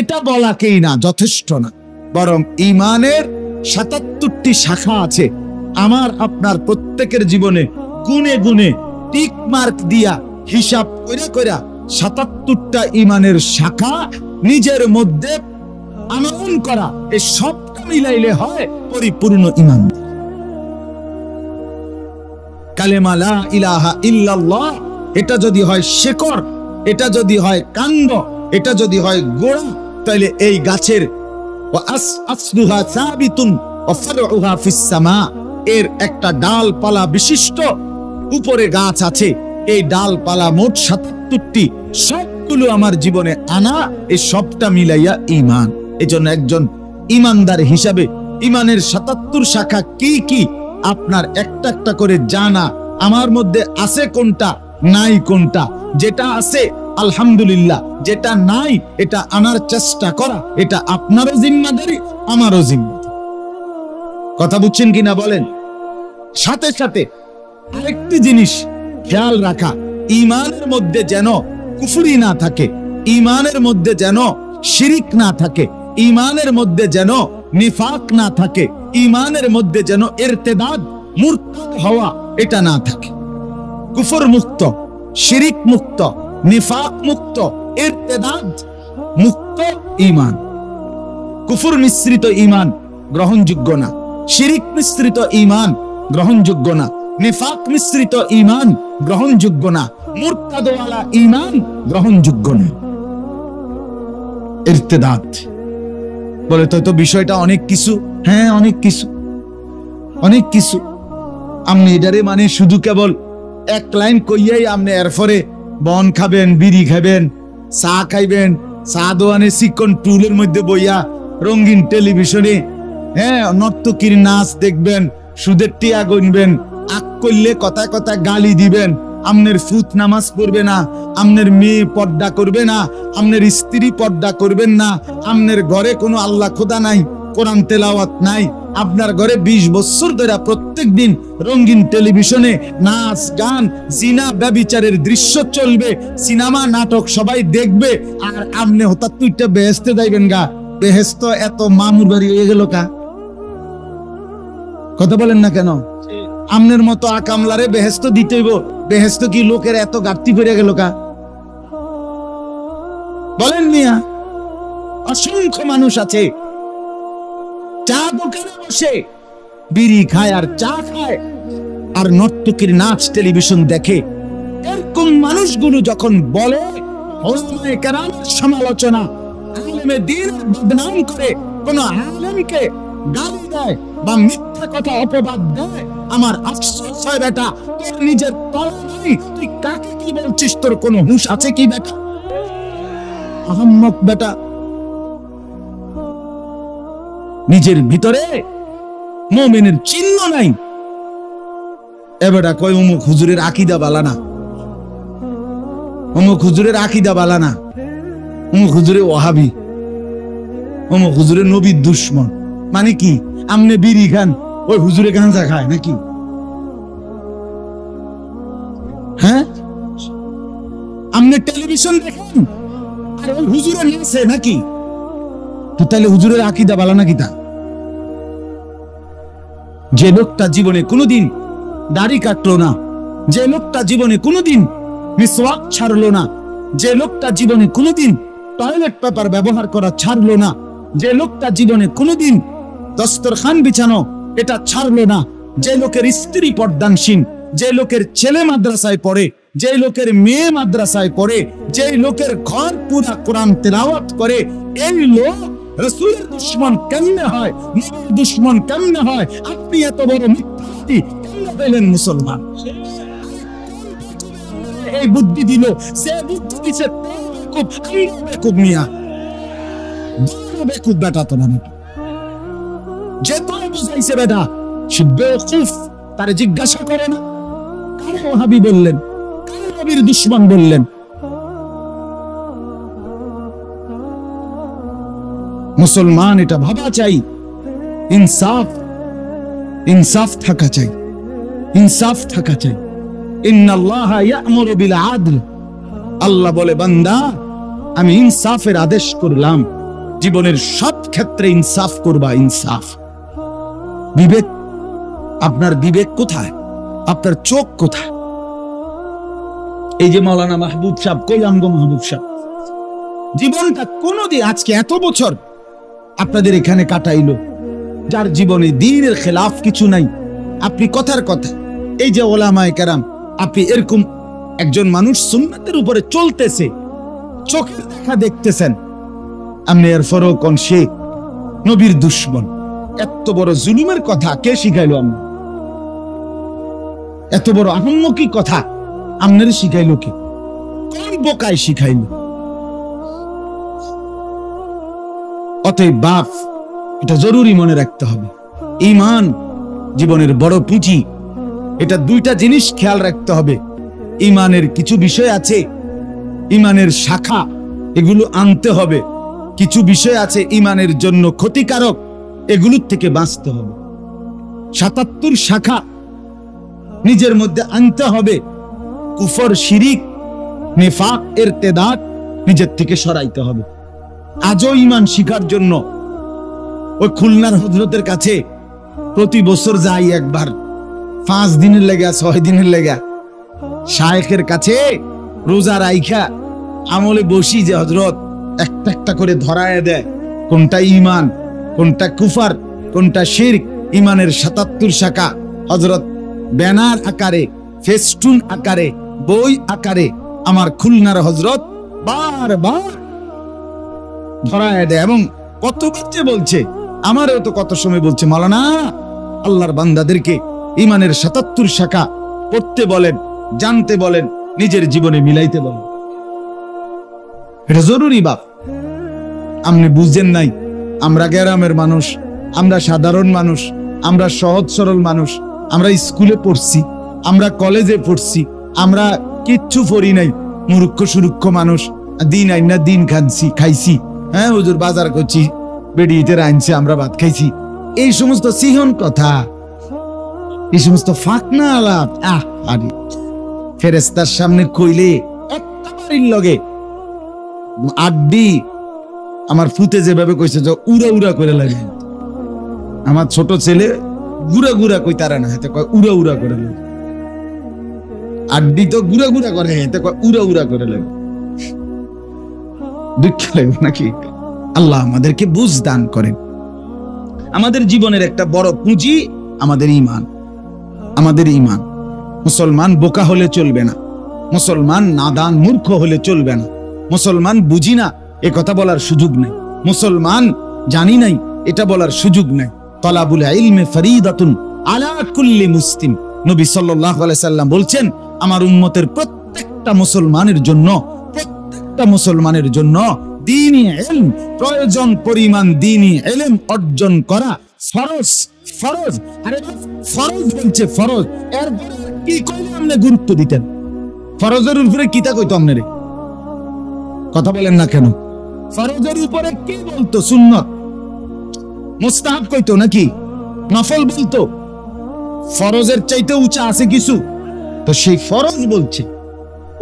এটা বলাকেই না, যথেষ্ট না, বরং ঈমানের ৭৭টি শাখা আছে। আমার আপনার প্রত্যেকের জীবনে গুনে গুনে টিক মার্ক দিয়া হিসাব কইরা কইরা ৭৭টা ঈমানের শাখা নিজের মধ্যে আনয়ন করা, এই সবটা মিলাইলে হয় পরিপূর্ণ ঈমান। কালেমা লা ইলাহা ইল্লাল্লাহ এটা যদি হয় শেকড়, এটা যদি হয় কাণ্ড, এটা যদি হয় গোড়া, তাহলে এই গাছের আসলুহা সাবিতুন ওয়া ফারউহা ফিস সামা, এর একটা ডালপালা বিশিষ্ট উপরে গাছ আছে। এই ডালপালা মোট ৭৭টি, সবগুলো আমার জীবনে আনা, এই সবটা মিলাইয়া ঈমান। এজন্য একজন ঈমানদার হিসাবে ঈমানের ৭৭ শাখা কি কি আপনার একটা একটা করে জানা, আমার মধ্যে আছে কোনটা, নাই কোনটা, যেটা আছে আলহামদুলিল্লাহ, যেটা নাই এটা আনার চেষ্টা করা, এটা আপনারও জিম্মাদারি, আমারও জিম্মাদারি। কথা বুঝছেন কিনা বলেন? সাথে সাথে আরেকটি জিনিস খেয়াল রাখা, ঈমানের মধ্যে যেন কুফরি না থাকে, ঈমানের মধ্যে যেন শিরিক না থাকে, ঈমানের মধ্যে যেন নিফাক না থাকে, ঈমানের মধ্যে যেন ইরতিদাদ মুরতাদ হওয়া এটা না থাকে। কুফর মুক্ত, শিরিক মুক্ত, নিফাক মুক্ত, ইরতিদাদ মুক্ত ঈমান। কুফর মিশ্রিত ঈমান গ্রহণযোগ্য না, শিরিক মিশ্রিত ঈমান গ্রহণযোগ্য না, নিফাক মিশ্রিত ঈমান গ্রহণযোগ্য না, মুরতাদওয়ালা ঈমান গ্রহণযোগ্য না। ইরতিদাদ বলে তো বিষয়টা অনেক কিছু, হ্যাঁ অনেক কিছু, অনেক কিছু। আপনি এটারে মানে শুধু কেবল এক লাইন কইয়াই আপনি এরপরে বন খাবেন, বিড়ি খাবেন, চা খাইবেন, চা দোয়ানে চিকন টুলের মধ্যে বইয়া রঙিন টেলিভিশনে হ্যাঁ নর্তকীর নাচ দেখবেন, সুদের টিয়া গুনবেন, আক করলে কথা কথা গালি দিবেন, আমনের ফুত নামাজ পড়বে না, আমনের মেয়ে পর্দা করবে না, আমনের স্ত্রী পর্দা করবেন না, আমনের ঘরে কোনো আল্লাহ খোদা নাই, কোরআন তেলাওয়াত নাই, আপনার ঘরে ২০ বছর ধরে প্রত্যেক দিন রঙিন টেলিভিশনে নাচ গান জিনা ব্যভিচারের দৃশ্য চলবে, সিনেমা নাটক সবাই দেখবে, আর আপনি হঠাৎ তুইটা বেহেস্তে যাইবেন গা। বেহেস্ত এত মামুর বাড়ি হয়ে গেল কা? কথা বলেন না কেন? আমনের মতো আকামলারে বেহেস্ত দিতেইব, বেহেস্ত কি লোকের এত ঘাটতি পড়ে গেল কা? বলেন মিয়া, অসংখ্য মানুষ আছে চা দোকানে বসে বিড়ি খায় আর চা খায় আর নর্তকীর নাচ টেলিভিশন দেখে। এরকম মানুষগুলো যখন বলে ওলামায়ে কেরামের সমালোচনা, আলেমে দ্বীনের বদনাম করে, কোন আলেমকে গালি দেয় বা মিথ্যা কথা অপবাদ দেয়, আমার আফসোস হয় বেটা, তোর নিজের তলা নাই, তুই কাকে কি বলছিস? তোর কোনো হুঁশ আছে কি বেটা? আহাম্মক বেটা, নিজের ভিতরে মুমিনের চিহ্ন নাই। এবারে কয় অমুক হুজুরের আকীদা বালা না, অমুক হুজুরের আকীদা বালা না, অমুক হুজুরে ওয়াহাবি, অমুক হুজুরে নবীর দুশমন। মানে কি? আমনে বিড়ি খান, ওই হুজুরে গাঁজা খায় নাকি? হ্যাঁ, আমনে টেলিভিশন দেখেন আর ওই হুজুরে নাচে নাকি? তো তাহলে হুজুরের আকীদা বালা নাকি? তা যে লোকটা জীবনে কোনোদিন দাড়ি কাটলো না, যে লোকটা জীবনে কোনোদিন মিসওয়াক ছাড়লো না, যে লোকটা জীবনে কোনোদিন টয়লেট পেপার ব্যবহার করা ছাড়লো না, যে লোকটা জীবনে কোনোদিন দস্তরখান বিছানো এটা ছাড়লো না, যে লোকের স্ত্রী পর্দানসীন, যে লোকের ছেলে মাদ্রাসায় পড়ে, যে লোকের মেয়ে মাদ্রাসায় পড়ে, যে লোকের ঘর পুরা কোরআন তেলাওয়াত করে, এই লোক রাসূলের দুশমন কেমনে হয়, নবীর দুশমন কেমনে হয়? আপনি এত বড় মিথ্যাবাদী কেমনে পেলেন মুসলমান? এই বুদ্ধি দিল, সে বুদ্ধি দিছে খুব বেকুব মিয়া, বেকুব বেটা। তো না যে তোরে বুঝাইছে বেটা সে বেকুফ, তারে জিজ্ঞাসা করে না কারে ওয়াহাবি বললেন, কারে নবীর দুশমন বললেন? মুসলমান এটা ভাবা চাই, ইনসাফ, ইনসাফ থাকা চাই, ইনসাফ থাকা চাই। ইন্নাল্লাহা ইয়া'মুরু বিল আদল, আল্লাহ বলে বান্দা আমি ইনসাফের আদেশ করলাম, জীবনের সব ক্ষেত্রে ইনসাফ করবা। ইনসাফ, বিবেক, আপনার বিবেক কোথায়? আপনার চোখ কোথায়? এই যে মাওলানা মাহবুব সাহেব, কই আমগো মাহবুব সাহেব? জীবনটা কোনদিন আজকে এত বছর আপনাদের এখানে কাটাইলো, যার জীবনে দ্বীনের খেলাফ কিছু নাই। আপনি কথার কথা, এই যে ওলামায়ে কেরাম, আপনি এরকম একজন মানুষ সুন্নাতের উপরে চলতেছে, চোখের দেখা দেখতেছেন, আপনি এর ফরও কোন সে নবীর দুশমন। এত বড় জুলুমের কথা কে শিখাইলো? আমরা এত বড় আহম্মকি কথা আপনার শিখাইলো কে? কোন বোকায় শিখাইলো? অতএব বাপ, এটা জরুরি মনে রাখতে হবে, ঈমান জীবনের বড় পুঁজি। এটা দুইটা জিনিস খেয়াল রাখতে হবে। ঈমানের কিছু বিষয় আছে, ঈমানের শাখা, এগুলো আনতে হবে। কিছু বিষয় আছে ঈমানের জন্য ক্ষতিকারক, এগুলোর থেকে বাঁচতে হবে। ৭৭ শাখা নিজের মধ্যে আনতে হবে। কুফর, শিরিক, নিফাক, ইরতিদাদ নিজের থেকে সরাইতে হবে। আজও ঈমান শিখার জন্য ওই খুলনার হযরতের কাছে প্রতি বছর যাই একবার, 5 দিনের লেগা 6 দিনের লেগা শায়েখের কাছে রোজা রাইখা আমলে বসি, যে হযরত একটা একটা করে ধরায় দেয় কোনটা ঈমান, কোনটা কুফর, কোনটা শিরক। ঈমানের ৭৭ শাখা হযরত ব্যানার আকারে, ফেস্টুন আকারে, বই আকারে আমার খুলনার হযরত বারবার ধরায় দেয়। এবং কতবার যে বলছে, আমারও তো কত সময় বলছে, মাওলানা আল্লাহর বান্দাদেরকে ঈমানের ৭৭ শাখা পড়তে বলেন, জানতে বলেন, নিজের জীবনে মিলাইতে বলেন। এটা জরুরি বাপ। আপনি বুঝছেন নাই, আমরা গ্রামের মানুষ, আমরা সাধারণ মানুষ, আমরা সহজ সরল মানুষ, আমরা স্কুলে পড়ছি, আমরা কলেজে পড়ছি, আমরা কিচ্ছু পড়ি নাই, মূর্খ সুরুক্ষ মানুষ, দিন আইনা দিন খাইছি। হ্যাঁ হুজুর বাজার করছি, বেডিতে আনছে, আমরা ভাত খাইছি। এই সমস্ত সিহন কথা, এই সমস্ত ফাঁকনা আলাপ, আরে ফেরেশতার সামনে কইলে একটা বাড়ির লগে আড্ডি। আমার ফুতে যেভাবে কইছে যে উড়া উড়া করে লাগে, আমার ছোট ছেলে গুড়া গুড়া কই তারা না, হাতে কয় উড়া উড়া করে লাগে। আড্ডি তো গুড়া গুড়া করে, হাতে কয় উড়া উড়া করে লাগে। দুঃখ লাগবে নাকি? আল্লাহ আমাদেরকে বুঝ দান করেন। আমাদের জীবনের একটা বড় পুঁজি আমাদের ঈমান। আমাদের ঈমান। মুসলমান বোকা হলে চলবে না, মুসলমান নাদান মূর্খ হলে চলবে না, মুসলমান বুঝি না এ কথা বলার সুযোগ নেই, মুসলমান জানি নাই এটা বলার সুযোগ নেই। তলাবুল ইলমে ফরিদাতুন আলা কুল্লি মুসলিম। নবী সাল্লাল্লাহু আলাইহি সাল্লাম বলছেন, আমার উম্মতের প্রত্যেকটা মুসলমানের জন্য দ্বীনি ইলম, প্রয়োজন পরিমাণ দ্বীনি ইলম অর্জন করা ফরজ। ফরজ, আরে ফরজ বলছে, ফরজ। এরপর কি কইলে আপনি গুরুত্ব দিতেন? ফরজের উপরে কিতা কইতো আপনারে? কথা বলেন না কেন? ফরজের উপরে কি বলতো? সুন্নাত মুস্তাহাব কইতো নাকি নফল বলতো? ফরজের চাইতে উঁচা আছে কিছু? তো সেই ফরজ বলছে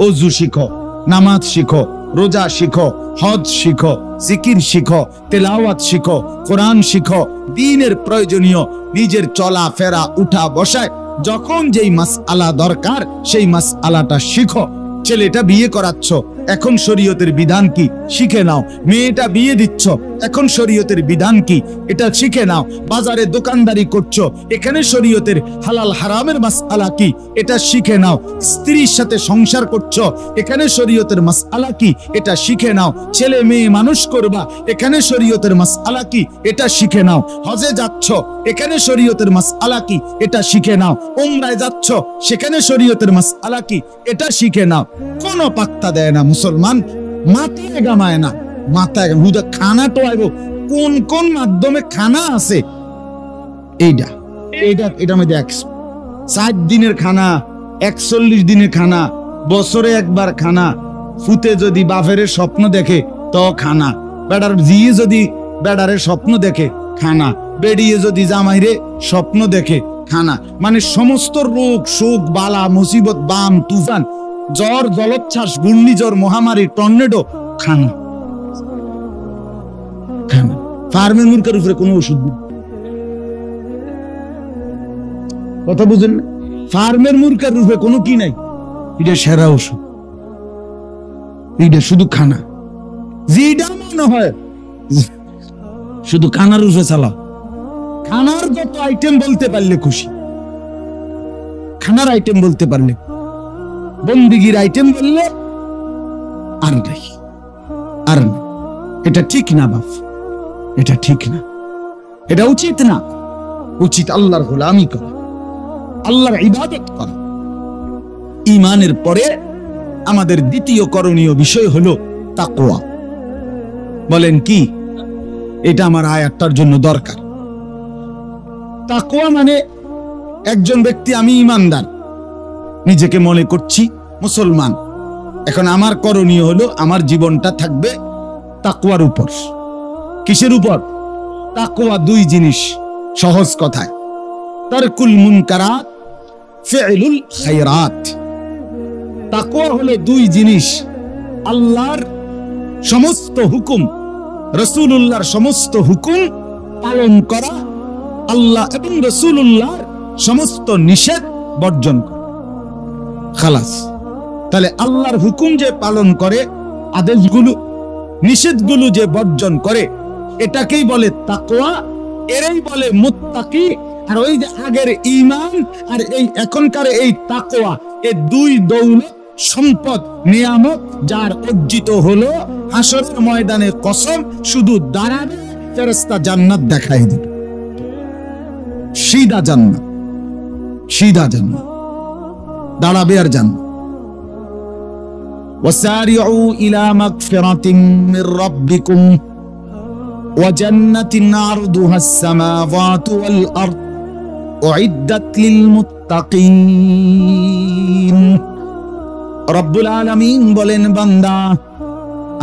ওযু শিখো, নামাজ শিখো, রোজা শিখো, হজ শিখো, জিকির শিখো, তেলাওয়াত শিখো, কোরআন শিখো, দ্বীনের প্রয়োজনীয় নিজের চলা ফেরা উঠা বসায় যখন যেই মাসআলা দরকার সেই মাসআলাটা শিখো। ছেলেটা বিয়ে করাচ্ছ, এখন শরীয়তের বিধান কি শিখে নাও। মেয়েটা বিয়ে দিচ্ছ, এখন শরীয়তের বিধান কি এটা শিখে নাও। বাজারে দোকানদারি করছো, এখানে শরীয়তের হালাল হারামের মাসআলা কি এটা শিখে নাও। স্ত্রীর সাথে সংসার করছো, এখানে শরীয়তের মাসআলা কি এটা শিখে নাও। ছেলে মেয়ে মানুষ করবা, এখানে শরীয়তের মাসআলা কি এটা শিখে নাও। হজে যাচ্ছ, এখানে শরীয়তের মাসআলা কি এটা শিখে নাও। উমরায় যাচ্ছ, সেখানে শরীয়তের মাসআলা কি এটা শিখে নাও। কোনো পাত্তা দেয় না মুসলমান, মাথায় গামায় না, মাথায় হুদা খানা তো আইব। কোন কোন মাধ্যমে খানা আছে এটা মধ্যে 60 দিনের খানা, 41 দিনের খানা, বছরে একবার খানা। ফুতে যদি বাপের স্বপ্ন দেখে তো খানা, বেড়ার জিয়ে যদি বেড়ারে স্বপ্ন দেখে খানা, বেড়িয়ে যদি জামাইরে স্বপ্ন দেখে খানা। মানে সমস্ত রোগ শোক বালা মুসিবত বাম তুফান জ্বর জলোচ্ছ্বাস ঘূর্ণিঝড় মহামারী টর্নেডো খানা। ফার্মের মুরগির উপরে কোনো ওষুধ নেই। কথা বুঝেন না? ফার্মের মুরগির উপরে কোনো কি নাই, এটা সেরা ওষুধ, এটা শুধু খানা। যেটা মনে হয় শুধু খানার উপরে চালাও। খানার যত আইটেম বলতে পারলে খুশি, খানার আইটেম বলতে পারলে, বন্দিগির আইটেম বললে আর নাই, আর নাই। এটা ঠিক না বাপ, এটা ঠিক না, এটা উচিত না। উচিত আল্লাহর গোলামি করা, আল্লাহর ইবাদত করা। ঈমানের পরে আমাদের দ্বিতীয় করণীয় বিষয় হলো তাকওয়া। বলেন কি? এটা আমার আয়াতটার জন্য দরকার। তাকওয়া মানে একজন ব্যক্তি, আমি ঈমানদার, নিজেকে মনে করছি মুসলমান, এখন আমার করণীয় হলো আমার জীবনটা থাকবে তাকওয়ার উপর। কিসের উপর? তাকওয়া দুই জিনিস, সহজ কথায়, তারকুল মুনকারাত, ফি'লুল খায়রাত। তাকওয়া হলো দুই জিনিস, আল্লাহর সমস্ত হুকুম, রাসূলুল্লাহর সমস্ত হুকুম পালন করা, আল্লাহ এবং রাসূলুল্লাহর সমস্ত নিষেধ বর্জন করা। খালাস। তাহলে আল্লাহর হুকুম যে পালন করে, আদেশগুলো নিষেধগুলো যে বর্জন করে, এটাকেই বলে তাকওয়া, এরই বলে মুত্তাকি। আর ওই যে আগের ঈমান আর এই এখনকার এই তাকওয়া, এই দুই দৌলত সম্পদ নিয়ামত যার অর্জিত হলো, হাসরের ময়দানে কসম শুধু দাঁড়াবে, ফেরেশতা জান্নাত দেখাই দিবে, সিধা জান্নাত, সিধা জান্নাত দাঁড়াবে আর জান্নাত। وسارعوا إلى مغفرة من ربكم وجنة عرضها السماوات والأرض أعدت للمتقين। রব্বুল আলামিন বলেন, বান্দা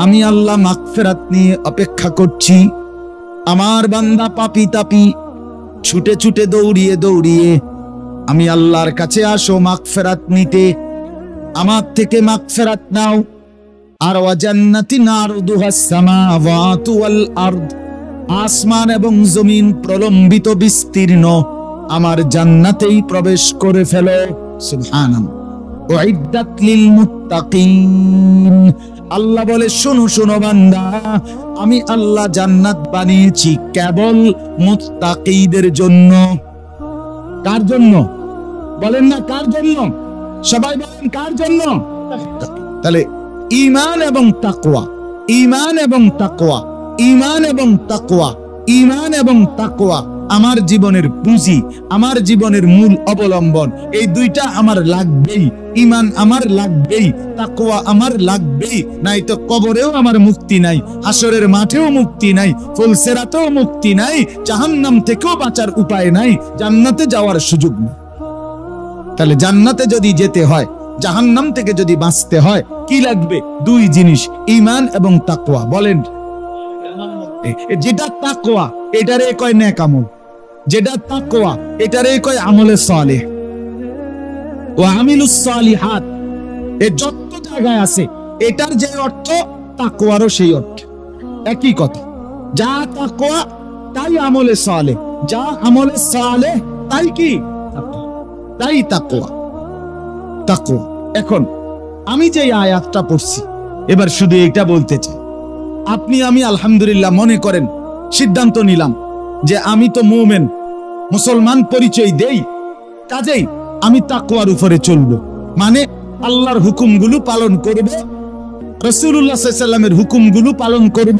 আমি আল্লাহ মাগফিরাত নিয়ে অপেক্ষা করছি। আমার বান্দা পাপী তাপী ছুটে ছুটে দৌড়িয়ে দৌড়িয়ে আমি আল্লাহর কাছে আসো মাগফিরাত নিতে, আমার থেকে মাগফিরাত নাও। আর ওয়া জান্নাতিন আরদুহাস সামাওয়াতু ওয়াল আরদ, আসমান এবং জমিন প্রলম্বিত বিস্তীর্ণ, আমার জান্নাতেই প্রবেশ করে ফেলো। সুবহানাল্লাহ। উইদ্দাত লিল মুত্তাকিন, আল্লাহ বলে, শোনো শোনো বান্দা, আমি আল্লাহ জান্নাত বানিয়েছি কেবল মুত্তাকিদের জন্য। কার জন্য বলেন না? কার জন্য? সবাই বলেন কার জন্য? তাহলে ঈমান এবং তাকওয়া, ঈমান এবং তাকওয়া, ঈমান এবং তাকওয়া, ঈমান এবং তাকওয়া আমার জীবনের পুঁজি, আমার জীবনের মূল অবলম্বন। এই দুইটা আমার লাগবেই। ঈমান আমার লাগবেই, তাকওয়া আমার লাগবেই, নাই তো কবরেও আমার মুক্তি নাই, হাসরের মাঠেও মুক্তি নাই, ফুলসেরাতেও মুক্তি নাই, জাহান্নাম থেকেও বাঁচার উপায় নাই, জান্নাতে যাওয়ার সুযোগ নেই। তাহলে জান্নাতে যদি যেতে হয়, জাহান্নাম থেকে যদি বাঁচতে হয়, কি লাগবে? দুই জিনিস, ঈমান এবং তাকওয়া। বলেন, যেটা তাকওয়া এটারে কয় নেক আমল, যেটা তাকওয়া এটারে কয় আমলে সালেহ। ওয়া আমিলুস সালিহাত, এ যত জায়গায় আছে এটার যে অর্থ তাকওয়ারও সেই অর্থ, একই কথা। যা তাকওয়া তাই আমলে সালেহ, যা আমলে সালেহ তাই কি? তাই তাকওয়া। তাকওয়া। এখন আমি যে আয়াতটা পড়ছি, এবার শুধু এটা বলতে চাই, আপনি আমি আলহামদুলিল্লাহ মনে করেন সিদ্ধান্ত নিলাম যে আমি তো মুমিন, মুসলমান পরিচয় দেই, কাজেই আমি তাকওয়ার উপরে চলবো, মানে আল্লাহর হুকুমগুলো পালন করব, রাসূলুল্লাহ সাল্লাল্লাহু আলাইহি ওয়াসাল্লামের হুকুমগুলো পালন করব,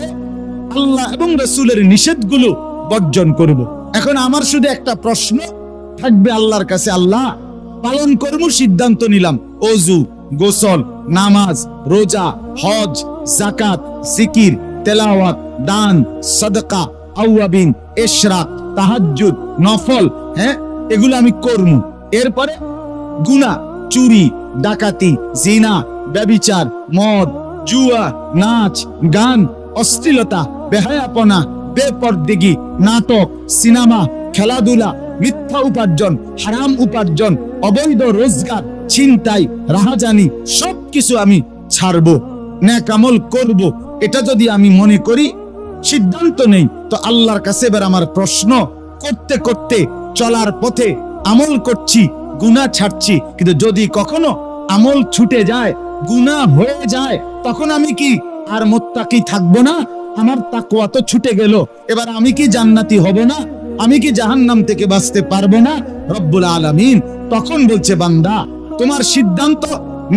আল্লাহ এবং রাসূলের নিষেধগুলো বর্জন করব। এখন আমার শুধু একটা প্রশ্ন থাকবে আল্লাহর কাছে, আল্লাহ পালন করব সিদ্ধান্ত নিলাম, ওযু, গোসল, নামাজ, রোজা, হজ, যাকাত, জিকির, তেলাওয়াত, দান, সাদকা, আওয়াবিন, ইশরাক, তাহাজ্জুদ, নফল, হ্যাঁ এগুলো আমি করব। এরপরে গুনাহ, চুরি, ডাকাতি, জিনা, ব্যভিচার, মদ, জুয়া, নাচ, গান, অশ্লীলতা, বেহায়াপনা, বেপরদেগি, নাটক, সিনেমা, খেলাধুলা, মিথ্যা উপার্জন, হারাম উপার্জন, অবৈধ রোজগার, ছিনতাই, রাহাজানি, সবকিছু আমি ছাড়বো, নেক আমল করব। এটা যদি আমি মনে করি, সিদ্ধান্ত নেই, তো আল্লাহর কাছে এবার আমার প্রশ্ন, করতে করতে চলার পথে আমল করছি, গুনাহ ছাড়ছি, কিন্তু যদি কখনো আমল ছুটে যায়, গুনাহ হয়ে যায়, তখন আমি কি আর মুত্তাকি থাকবো না? আমার তাকওয়া তো ছুটে গেল, এবার আমি কি জান্নাতি হব না? আমি কি জাহান্নাম থেকে বাঁচতে পারবো না? রব্বুল আলামিন তখন বলছে, বান্দা তোমার সিদ্ধান্ত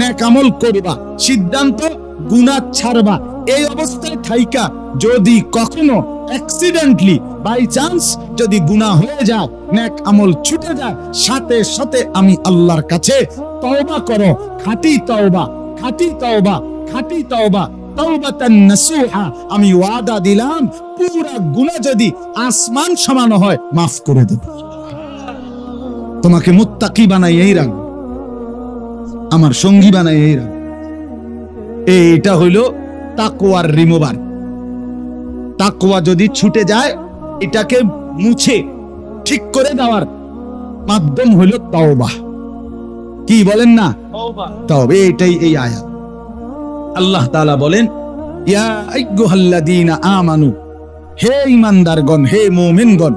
নেক আমল করবা, সিদ্ধান্ত গুনাহ ছাড়বা। এই অবস্থায় থাইকা যদি কখনো অ্যাক্সিডেন্টলি বাই চান্স যদি গুনাহ হয়ে যায়, নেক আমল ছুটে যায়, সাথে সাথে আমি আল্লাহর কাছে তওবা করো, খাঁটি তওবা, খাঁটি তওবা, খাঁটি তওবা, তাওবাতান নাসুহা। আমি ওয়াদা দিলাম, পুরা গুনাহ যদি আসমান সমান হয়, মাফ করে দেব। তোমাকে মুত্তাকি বানাইয়াই রাখব, আমার সঙ্গী বানাইয়াই রাখব। এটা হইল তাকওয়ার রিমুভার। তাকওয়া যদি ছুটে যায়, এটাকে মুছে ঠিক করে দেওয়ার মাধ্যম হইল তওবা। কি বলেন না? তওবা। এটাই এই আয়াত। আল্লাহ তাআলা বলেন, ইয়া আইয়ুহাল্লাযীনা আমানু, হে ঈমানদারগণ, হে মুমিনগণ,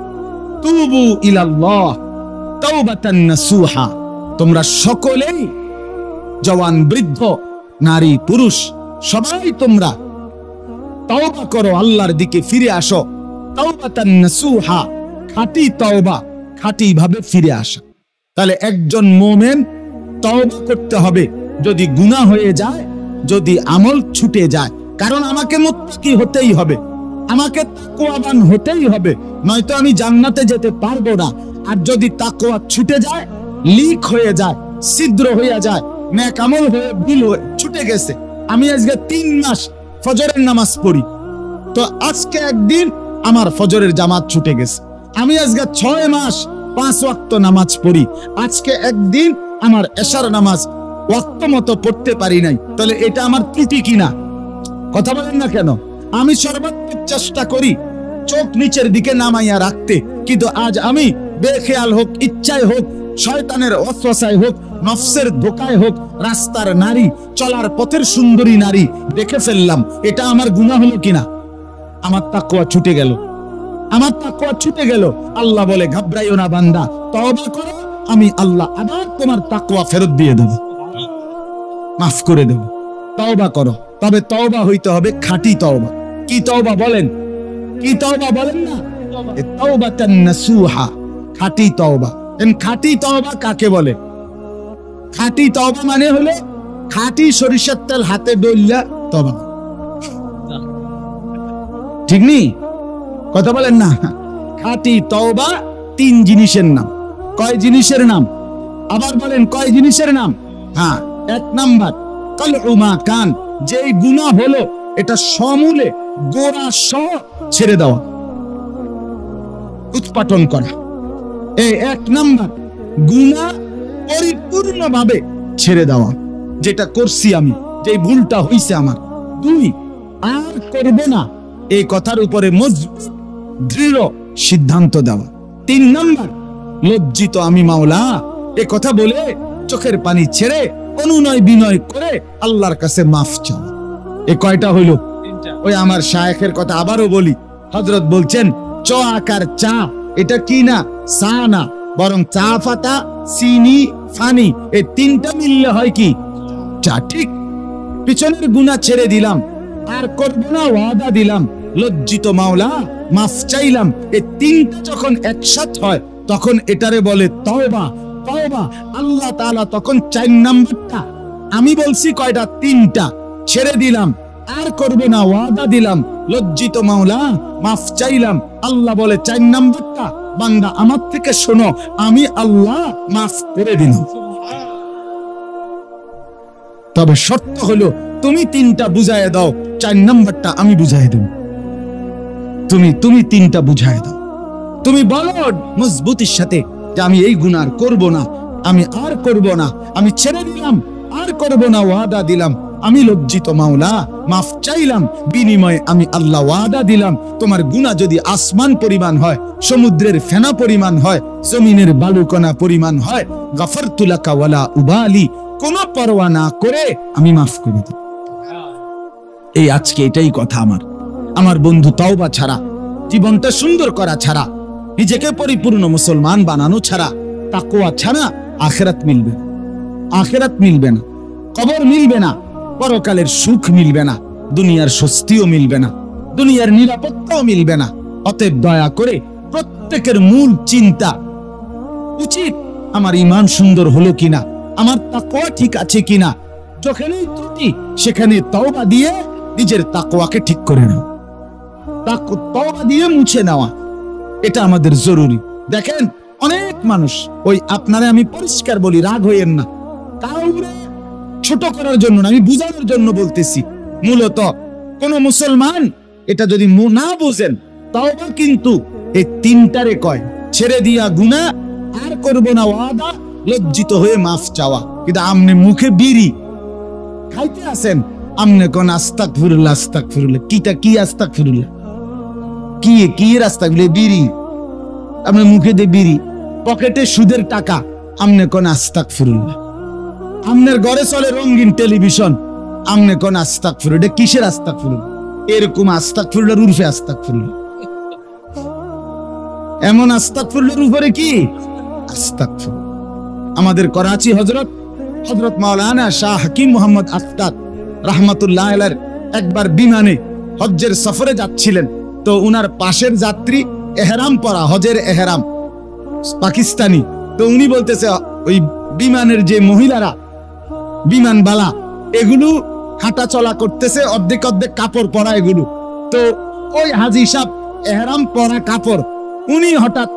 তুবু ইলাল্লাহ তাওবাতান নাসুহা, তোমরা সকলেই, জওয়ান বৃদ্ধ, নারী পুরুষ, সবাই তোমরা তওবা করো, আল্লাহর দিকে ফিরে আসো। তাওবাতান নাসুহা, খাঁটি তওবা, খাঁটি ভাবে ফিরে আসা। তাহলে একজন মুমিন তওবা করতে হবে যদি গুনাহ হয়ে যায়, যদি আমল ছুটে যায়, কারণ আমাকে মুত্তাকি হতেই হবে, আমাকে তাকওয়াবান হতেই হবে, নয়তো আমি জান্নাতে যেতে পারবো না। আর যদি তাকওয়া ছুটে যায়, লিক হয়ে যায়, ছিদ্র হয়ে যায়, নেক আমল হয়ে ভুল হয়ে ছুটে গেছে। আমি আজকে 3 মাস ফজরের নামাজ পড়ি, তো আজকে একদিন আমার ফজরের জামাত ছুটে গেছে। আমি আজকে 6 মাস 5 ওয়াক্ত নামাজ পড়ি, আজকে একদিন আমার এশার নামাজ ওয়াক্ত মতো পড়তে পারি নাই, তাহলে এটা আমার ত্রুটি কিনা? কথা বলেন না কেন? আমি সর্বাত্মক চেষ্টা করি চোখ নিচের দিকে নামাইয়া রাখতে, কিন্তু আজ আমি বেখেয়াল হোক, ইচ্ছায় হোক, শয়তানের ওয়াসওয়াসায় হোক, নফসের ধোকায় হোক, রাস্তার নারী, চলার পথের সুন্দরী নারী দেখে ফেললাম, এটা আমার গুনাহ হলো কিনা? আমার তাকওয়া ছুটে গেল, আমার তাকওয়া ছুটে গেল। আল্লাহ বলে, ঘাবড়াইও না বান্দা, তওবা করো, আমি আল্লাহ আবার তোমার তাকওয়া ফেরত দিয়ে দেব, মাফ করে দেব। তওবা করো। তবে তওবা হইতে হবে খাঁটি তওবা। কি তওবা বলেন? কি তওবা বলেন না? তাওবাতান নাসুহা, খাঁটি তওবা। খাঁটি তওবা কাকে বলে? খাঁটি তওবা মানে হলো খাঁটি সরিষার তেল হাতে ডললা তওবা। ঠিক নি? কথা বলেন না। খাঁটি তওবা 3 জিনিসের নাম। কয় জিনিসের নাম? আবার বলেন কয় জিনিসের নাম? হ্যাঁ, 1 নাম্বার কালউ মা কান, যেই গুনাহ হলো এটা সমূলে গোড়া সহ ছেড়ে দেওয়া, উৎপাটন করা। এই 1 নাম্বার গুনাহ পরিপূর্ণভাবে ছেড়ে দেওয়া, যেটা করছি আমি, যে ভুলটা হইছে আমার। 2, আর করব না, এই কথার উপরে মজবুত দৃঢ় সিদ্ধান্ত দেওয়া। 3 নাম্বার লজ্জিত আমি মাওলা, এ কথা বলে চোখের পানি ছেড়ে অনুনয় বিনয় করে আল্লাহর কাছে মাফ চাওয়া। এ কয়টা হইল? ওই আমার শায়েখের কথা আবারও বলি, হযরত বলছেন চ আকার চা, এটা কি না চা না, বরং চা পাতা চিনি পানি, এই 3টা মিললে হয় কি চা। ঠিক, পিছনের গুনাহ ছেড়ে দিলাম, আর করব না ওয়াদা দিলাম, লজ্জিত মাওলা মাফ চাইলাম, এই 3টা যখন একসাথ হয় তখন এটারে বলে তওবা। তওবা আল্লাহ তাআলা তখন 4 নাম্বারটা, আমি বলছি কয়টা? 3টা ছেড়ে দিলাম, আর করব না ওয়াদা দিলাম, লজ্জিত মাওলা মাফ চাইলাম, আল্লাহ বলে 4 নাম্বারটা বান্দা আমার থেকে শোনো, আমি আল্লাহ মাফ করে দিলাম। তবে শর্ত হলো তুমি 3টা বুঝায় দাও, 4 নাম্বারটা আমি বুঝাই দেব। তুমি 3টা বুঝায় দাও। তুমি বলো মজবুতির সাথে যে আমি এই গুনাহ আর করব না, আমি আর করব না, আমি ছেড়ে দিলাম, আর করব না, ওয়াদা দিলাম, আমি লজ্জিত মাওলা মাফ চাইলাম, বিনিময়ে আমি আল্লাহ ওয়াদা দিলাম, তোমার গুনাহ যদি আসমান পরিমাণ হয়, সমুদ্রের ফেনা পরিমাণ হয়, জমিনের বালুকণা পরিমাণ হয়, গাফারতু লাকা ওয়ালা উবালি, কোনো পরোয়া না করে আমি মাফ করে দেব। এই আজকে এটাই কথা আমার বন্ধু, তওবা ছাড়া, জীবনটা সুন্দর করা ছাড়া, নিজেকে পরিপূর্ণ মুসলমান বানানো ছাড়া, তাকওয়া ছাড়া আখিরাত মিলবে না। আখিরাত মিলবে না, কবর মিলবে না, পরকালের সুখ মিলবে না, দুনিয়ার স্বস্তিও মিলবে না, দুনিয়ার নিরাপত্তাও মিলবে না। অতএব দয়া করে প্রত্যেকের মূল চিন্তা উচিত আমার ঈমান সুন্দর হলো কিনা, আমার তাকওয়া ঠিক আছে কিনা। যখনই ত্রুটি সেখানে তওবা দিয়ে নিজের তাকওয়াকে ঠিক করে নাও, তওবা দিয়ে মুছে নেওয়া, এটা আমাদের জরুরি। দেখেন অনেক মানুষ, ওই আপনারা আমি পরিষ্কার বলি, রাগ হইয়েন না, কাউরে ছোট করার জন্য না, আমি বুঝানোর জন্য বলতেছি। মূলত কোন মুসলমান এটা যদি না বুঝেন, তওবা কিন্তু এই 3টারে কয়, ছেড়ে দিয়া গুনাহ, আর করব না ওয়াদা, লজ্জিত হয়ে মাফ চাওয়া। কিন্তু আমনে মুখে বিড়ি খাইতে আছেন, আমনে কোন আস্তাগফিরুল্লাহ আস্তাগফিরুল্লাহ, কিটা কি আস্তাগফিরুল্লাহ, কি আস্তাগফিরুল্লাহ, বিড়ি আপনি মুখে দিয়ে বিড়ি, পকেটে সুদের টাকা, আমনে কোন আস্তাগফিরুল্লাহ। আমনের ঘরে চলে রঙিন টেলিভিশন, আমনে কোন আস্তাগফিরুল্লাহ, কিসের আস্তাগফিরুল্লাহ? এরকম আস্তাগফিরুল্লাহর উর্ফে আস্তাগফিরুল্লাহ, এমন আস্তাগফিরুল্লাহর উপরে কি আস্তাগফিরুল্লাহ। আমাদের করাচি হযরত মাওলানা শাহ হাকিম মোহাম্মদ আখতার রাহমাতুল্লাহ আলাইহি একবার বিমানে হজ্জের সফরে যাচ্ছিলেন, তো উনার পাশের যাত্রী এহরাম পরা, হজের এহরাম, পাকিস্তানি। তো উনি বলতেছে ওই বিমানের যে মহিলারা, বিমানবালা, এগুলো হাঁটা চলা করতেছে, অর্ধেক কাপড় পরা এগুলো। তো ওই হাজী সাহেব এহরাম পরা কাপড়, উনি হঠাৎ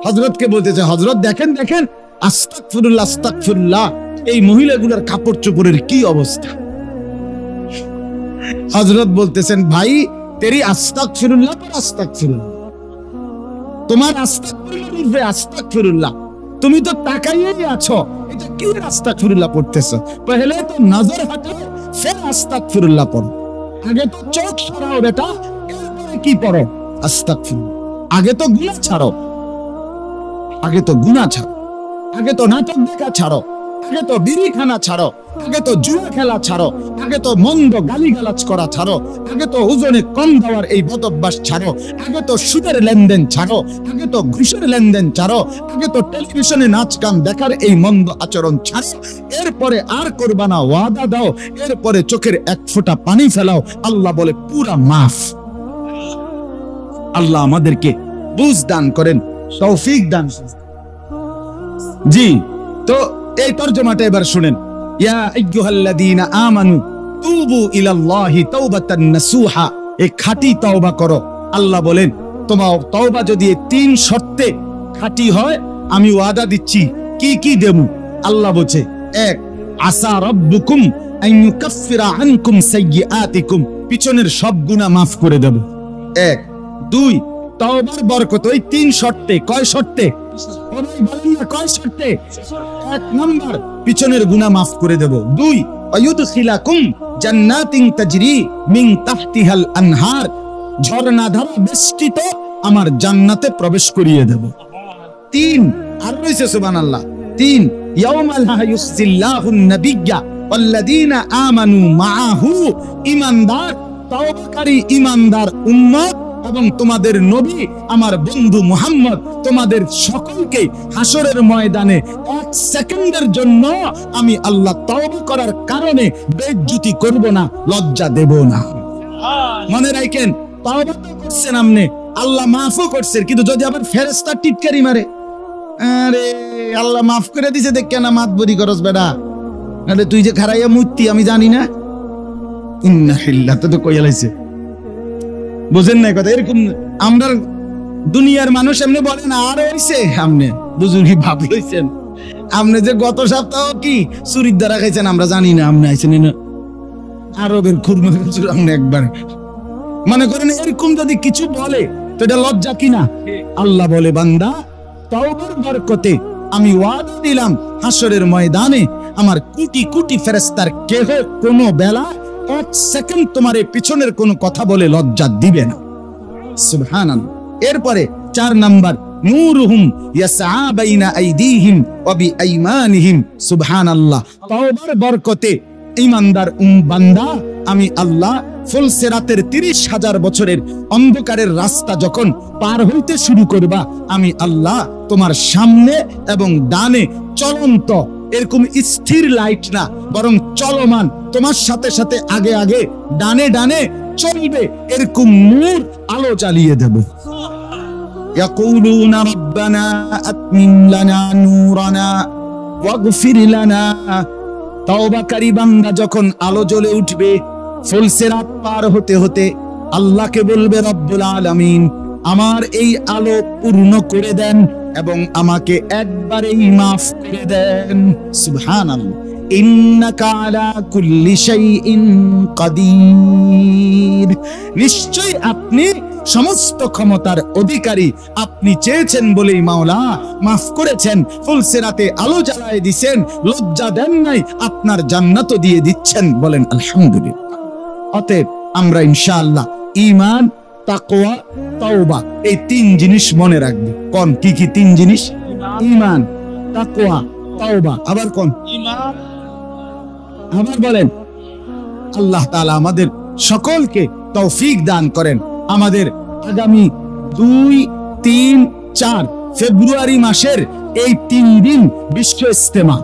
হযরতকে বলতেছে, হযরত দেখেন আস্তাগফিরুল্লাহ আস্তাগফিরুল্লাহ, এই মহিলাগুলোর কাপড় চোপড়ের কি অবস্থা। হযরত বলতেছেন, ভাই তেরি আস্তাগফিরুল্লাহ পর আস্তাগফিরুল্লাহ, তোমার আস্তাগফিরুল্লাহ আস্তাগফিরুল্লাহ, তুমি তো তাকাইয়েই আছো, এটা কি আস্তাগফিরুল্লাহ পড়তেছো? পহলে তো নজর হটাও, ফির আস্তাগফিরুল্লাহ পড়ো। আগে তো চোখ সরাও বেটা, এরপরে কি পড়ো? আস্তাগফিরুল্লাহ। আগে তো গুনাহ ছাড়ো, আগে তো নাটক দেখা ছাড়ো, আগে তো বিড়ি খানা ছাড়ো, আগে তো জুয়া খেলা ছাড়ো, আগে তো মন্দ গালিগালাজ করা ছাড়ো, আগে তো ওজনে কম দেওয়ার এই বদ অভ্যাস ছাড়ো, আগে তো সুদের লেনদেন ছাড়ো, আগে তো ঘুষের লেনদেন ছাড়ো, আগে তো টেলিভিশনে নাচ গান দেখার এই মন্দ আচরণ ছাড়ো। এরপরে আর করবা না, ওয়াদা দাও, এরপরে চোখের এক ফোঁটা পানি ফেলাও। আল্লাহ বলে পুরা মাফ। আল্লাহ আমাদেরকে বুঝ দান করেন, তৌফিক দান। জি, তো এই তরজমাটা এবার শুনেন। ইয়া আইয়ুহাল্লাযীনা আমানু তুবু ইলাল্লাহি তাওবাতান নাসুহা, এই খাঁটি তওবা করো। আল্লাহ বলেন তোমার তওবা যদি এই তিন শর্তে খাঁটি হয়, আমি ওয়াদা দিচ্ছি কি কি দেব। আল্লাহ বলছে, এক, আসা রাব্বুকুম আন ইউকাফফিরা আনকুম সাইয়্যাতিকুম, পিছনের সব গুনাহ মাফ করে দেব। এক। দুই, তওবার বরকত ওই তিন শর্তে। কয় শর্তে? বলেন না কয় শর্তে? এক নাম্বার, পিছনের গুনাহ মাফ করে দেব। দুই, আয়ুদখিলাকুম জান্নাতিন তাজরি মিন তাহতিহাল আনহার, ঝর্ণা ধারা বেষ্টিত আমার জান্নাতে প্রবেশ করিয়ে দেব। তিন, আর রয়েছে সুবহানাল্লাহ, তিন, ইয়াউমা লা ইউসিল্লাহুন নাবিয়্যা ওয়াল্লাযীনা আমানু মাআহু, ঈমানদার তওবাকারী ঈমানদার উম্মত এবং তোমাদের নবী আমার বন্ধু মুহাম্মদ, তোমাদের সকলকে হাসরের ময়দানে এক সেকেন্ডের জন্য আমি আল্লাহ তওবা করার কারণে বেইজ্জতি করব না, লজ্জা দেব না। মনে রাখেন, তওবা তো করছেন আপনি, আল্লাহ মাফও করছেন, কিন্তু যদি আবার ফেরেশতা টিটকারি মারে, আরে আল্লাহ মাফ করে দিছে দেখ কেন মাতবরি করস বেটা, আরে তুই যে খারাইয়া মুত্তি আমি জানি না, ইন্না লিল্লাহি তো কইয়া লাইছে। বুঝেন না কথা? এরকম আমরা দুনিয়ার মানুষ এমনি বলে না, আর হইছে আমনে বুঝুরি ভাব লইছেন, আপনি যে গত সপ্তাহ কি চুরির দ্বারা খাইছেন আমরা জানি না, আপনি আইছেন না আরবের খুরমা আপনি একবার মনে করেন। এরকম যদি কিছু বলে তো এটা লজ্জা কিনা? আল্লাহ বলে, বান্দা তওবার বরকতে আমি ওয়াদা দিলাম হাসরের ময়দানে আমার কোটি কোটি ফেরেশতার কেহ কোনো বেলা এক সেকেন্ড তোমার এই পিছনের কোন কথা বলে লজ্জা দিবে না। সুবহানাল্লাহ। এরপরে চার নাম্বার, নূরুহুম ইয়াসআ বাইনা আইদিহিম ওয়া বিআইমানিহিম। সুবহানাল্লাহ। তওবার বরকতে ঈমানদার বান্দা আমি আল্লাহ ফুলসিরাতের ৩০,০০০ বছরের অন্ধকারের রাস্তা যখন পার হইতে শুরু করবা, আমি আল্লাহ তোমার সামনে এবং ডানে চলন্ত, এরকম স্থির লাইট না বরং চলমান, তোমার সাথে সাথে আগে আগে ডানে ডানে চলবে এরকম নূর আলো জ্বালিয়ে দেব। ইয়াকুলুনা রাব্বানা আতমিম লানা নূরানা ওয়াগফির লানা। তওবাকারী বান্দা যখন আলো জ্বলে উঠবে, ফুলসিরাত পার হতে হতে আল্লাহকে বলবে, রব্বুল আলামিন আমার এই আলো পূর্ণ করে দেন এবং আমাকে একবারেই মাফ করে দেন। সুবহানাল্লাহ। ইন্নাকা আলা কুল্লি শাইইন কাদির, নিশ্চয় আপনি সমস্ত ক্ষমতার অধিকারী। আপনি চেয়েছেন বলেই মাওলা মাফ করেছেন, ফুলসিরাতে আলো জ্বালায় দিয়েছেন, লজ্জা দেন নাই, আপনার জান্নাতও দিয়ে দিচ্ছেন। বলেন আলহামদুলিল্লাহ। অতএব আমরা ইনশাআল্লাহ ঈমান, তাকওয়া, তওবা এই তিন জিনিস মনে রাখবো। কোন কি কি তিন জিনিস? ঈমান, তাকওয়া, তওবা। আবার কোন? ঈমান। আবার বলেন। আল্লাহ তাআলা আমাদের সকলকে তৌফিক দান করেন। আমাদের আগামী 2, 3, 4 ফেব্রুয়ারি মাসের এই 3 দিন বিশ্ব ইজতেমা।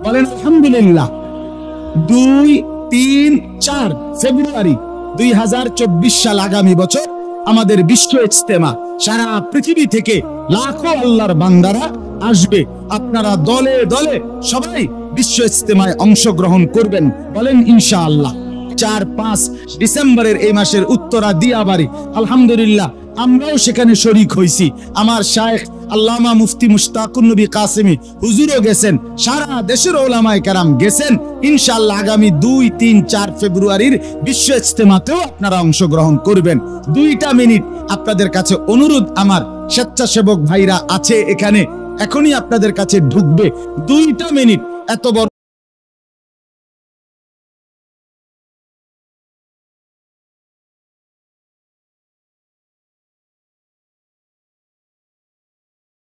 বলেন আলহামদুলিল্লাহ। 2, 3, 4 ফেব্রুয়ারি 2024 সাল, আগামী বছর আমাদের বিশ্ব ইজতেমা। সারা পৃথিবী থেকে লাখো আল্লাহর বান্দারা আসবে। আপনারা দলে দলে সবাই বিশ্ব ইজতেমায় অংশগ্রহণ করবেন। বলেন ইনশাআল্লাহ। 4-5 ডিসেম্বরের এই মাসের উত্তরা দিয়াবাড়ি, আলহামদুলিল্লাহ আমরাও সেখানে শরীক হইছি। আমার শায়েখ আল্লামা মুফতি মুশতাকুন নবী কাসেমি হুজুরও গেছেন, সারা দেশের উলামায়ে কেরাম গেছেন। ইনশাআল্লাহ আগামী 2, 3, 4 ফেব্রুয়ারির বিশ্ব ইজতেমাতেও আপনারা অংশগ্রহণ করবেন। 2টা মিনিট আপনাদের কাছে অনুরোধ, আমার স্বেচ্ছাসেবক ভাইরা আছে এখানে, এখনই আপনাদের কাছে ঢুকবে। 2টা মিনিট, এত বড়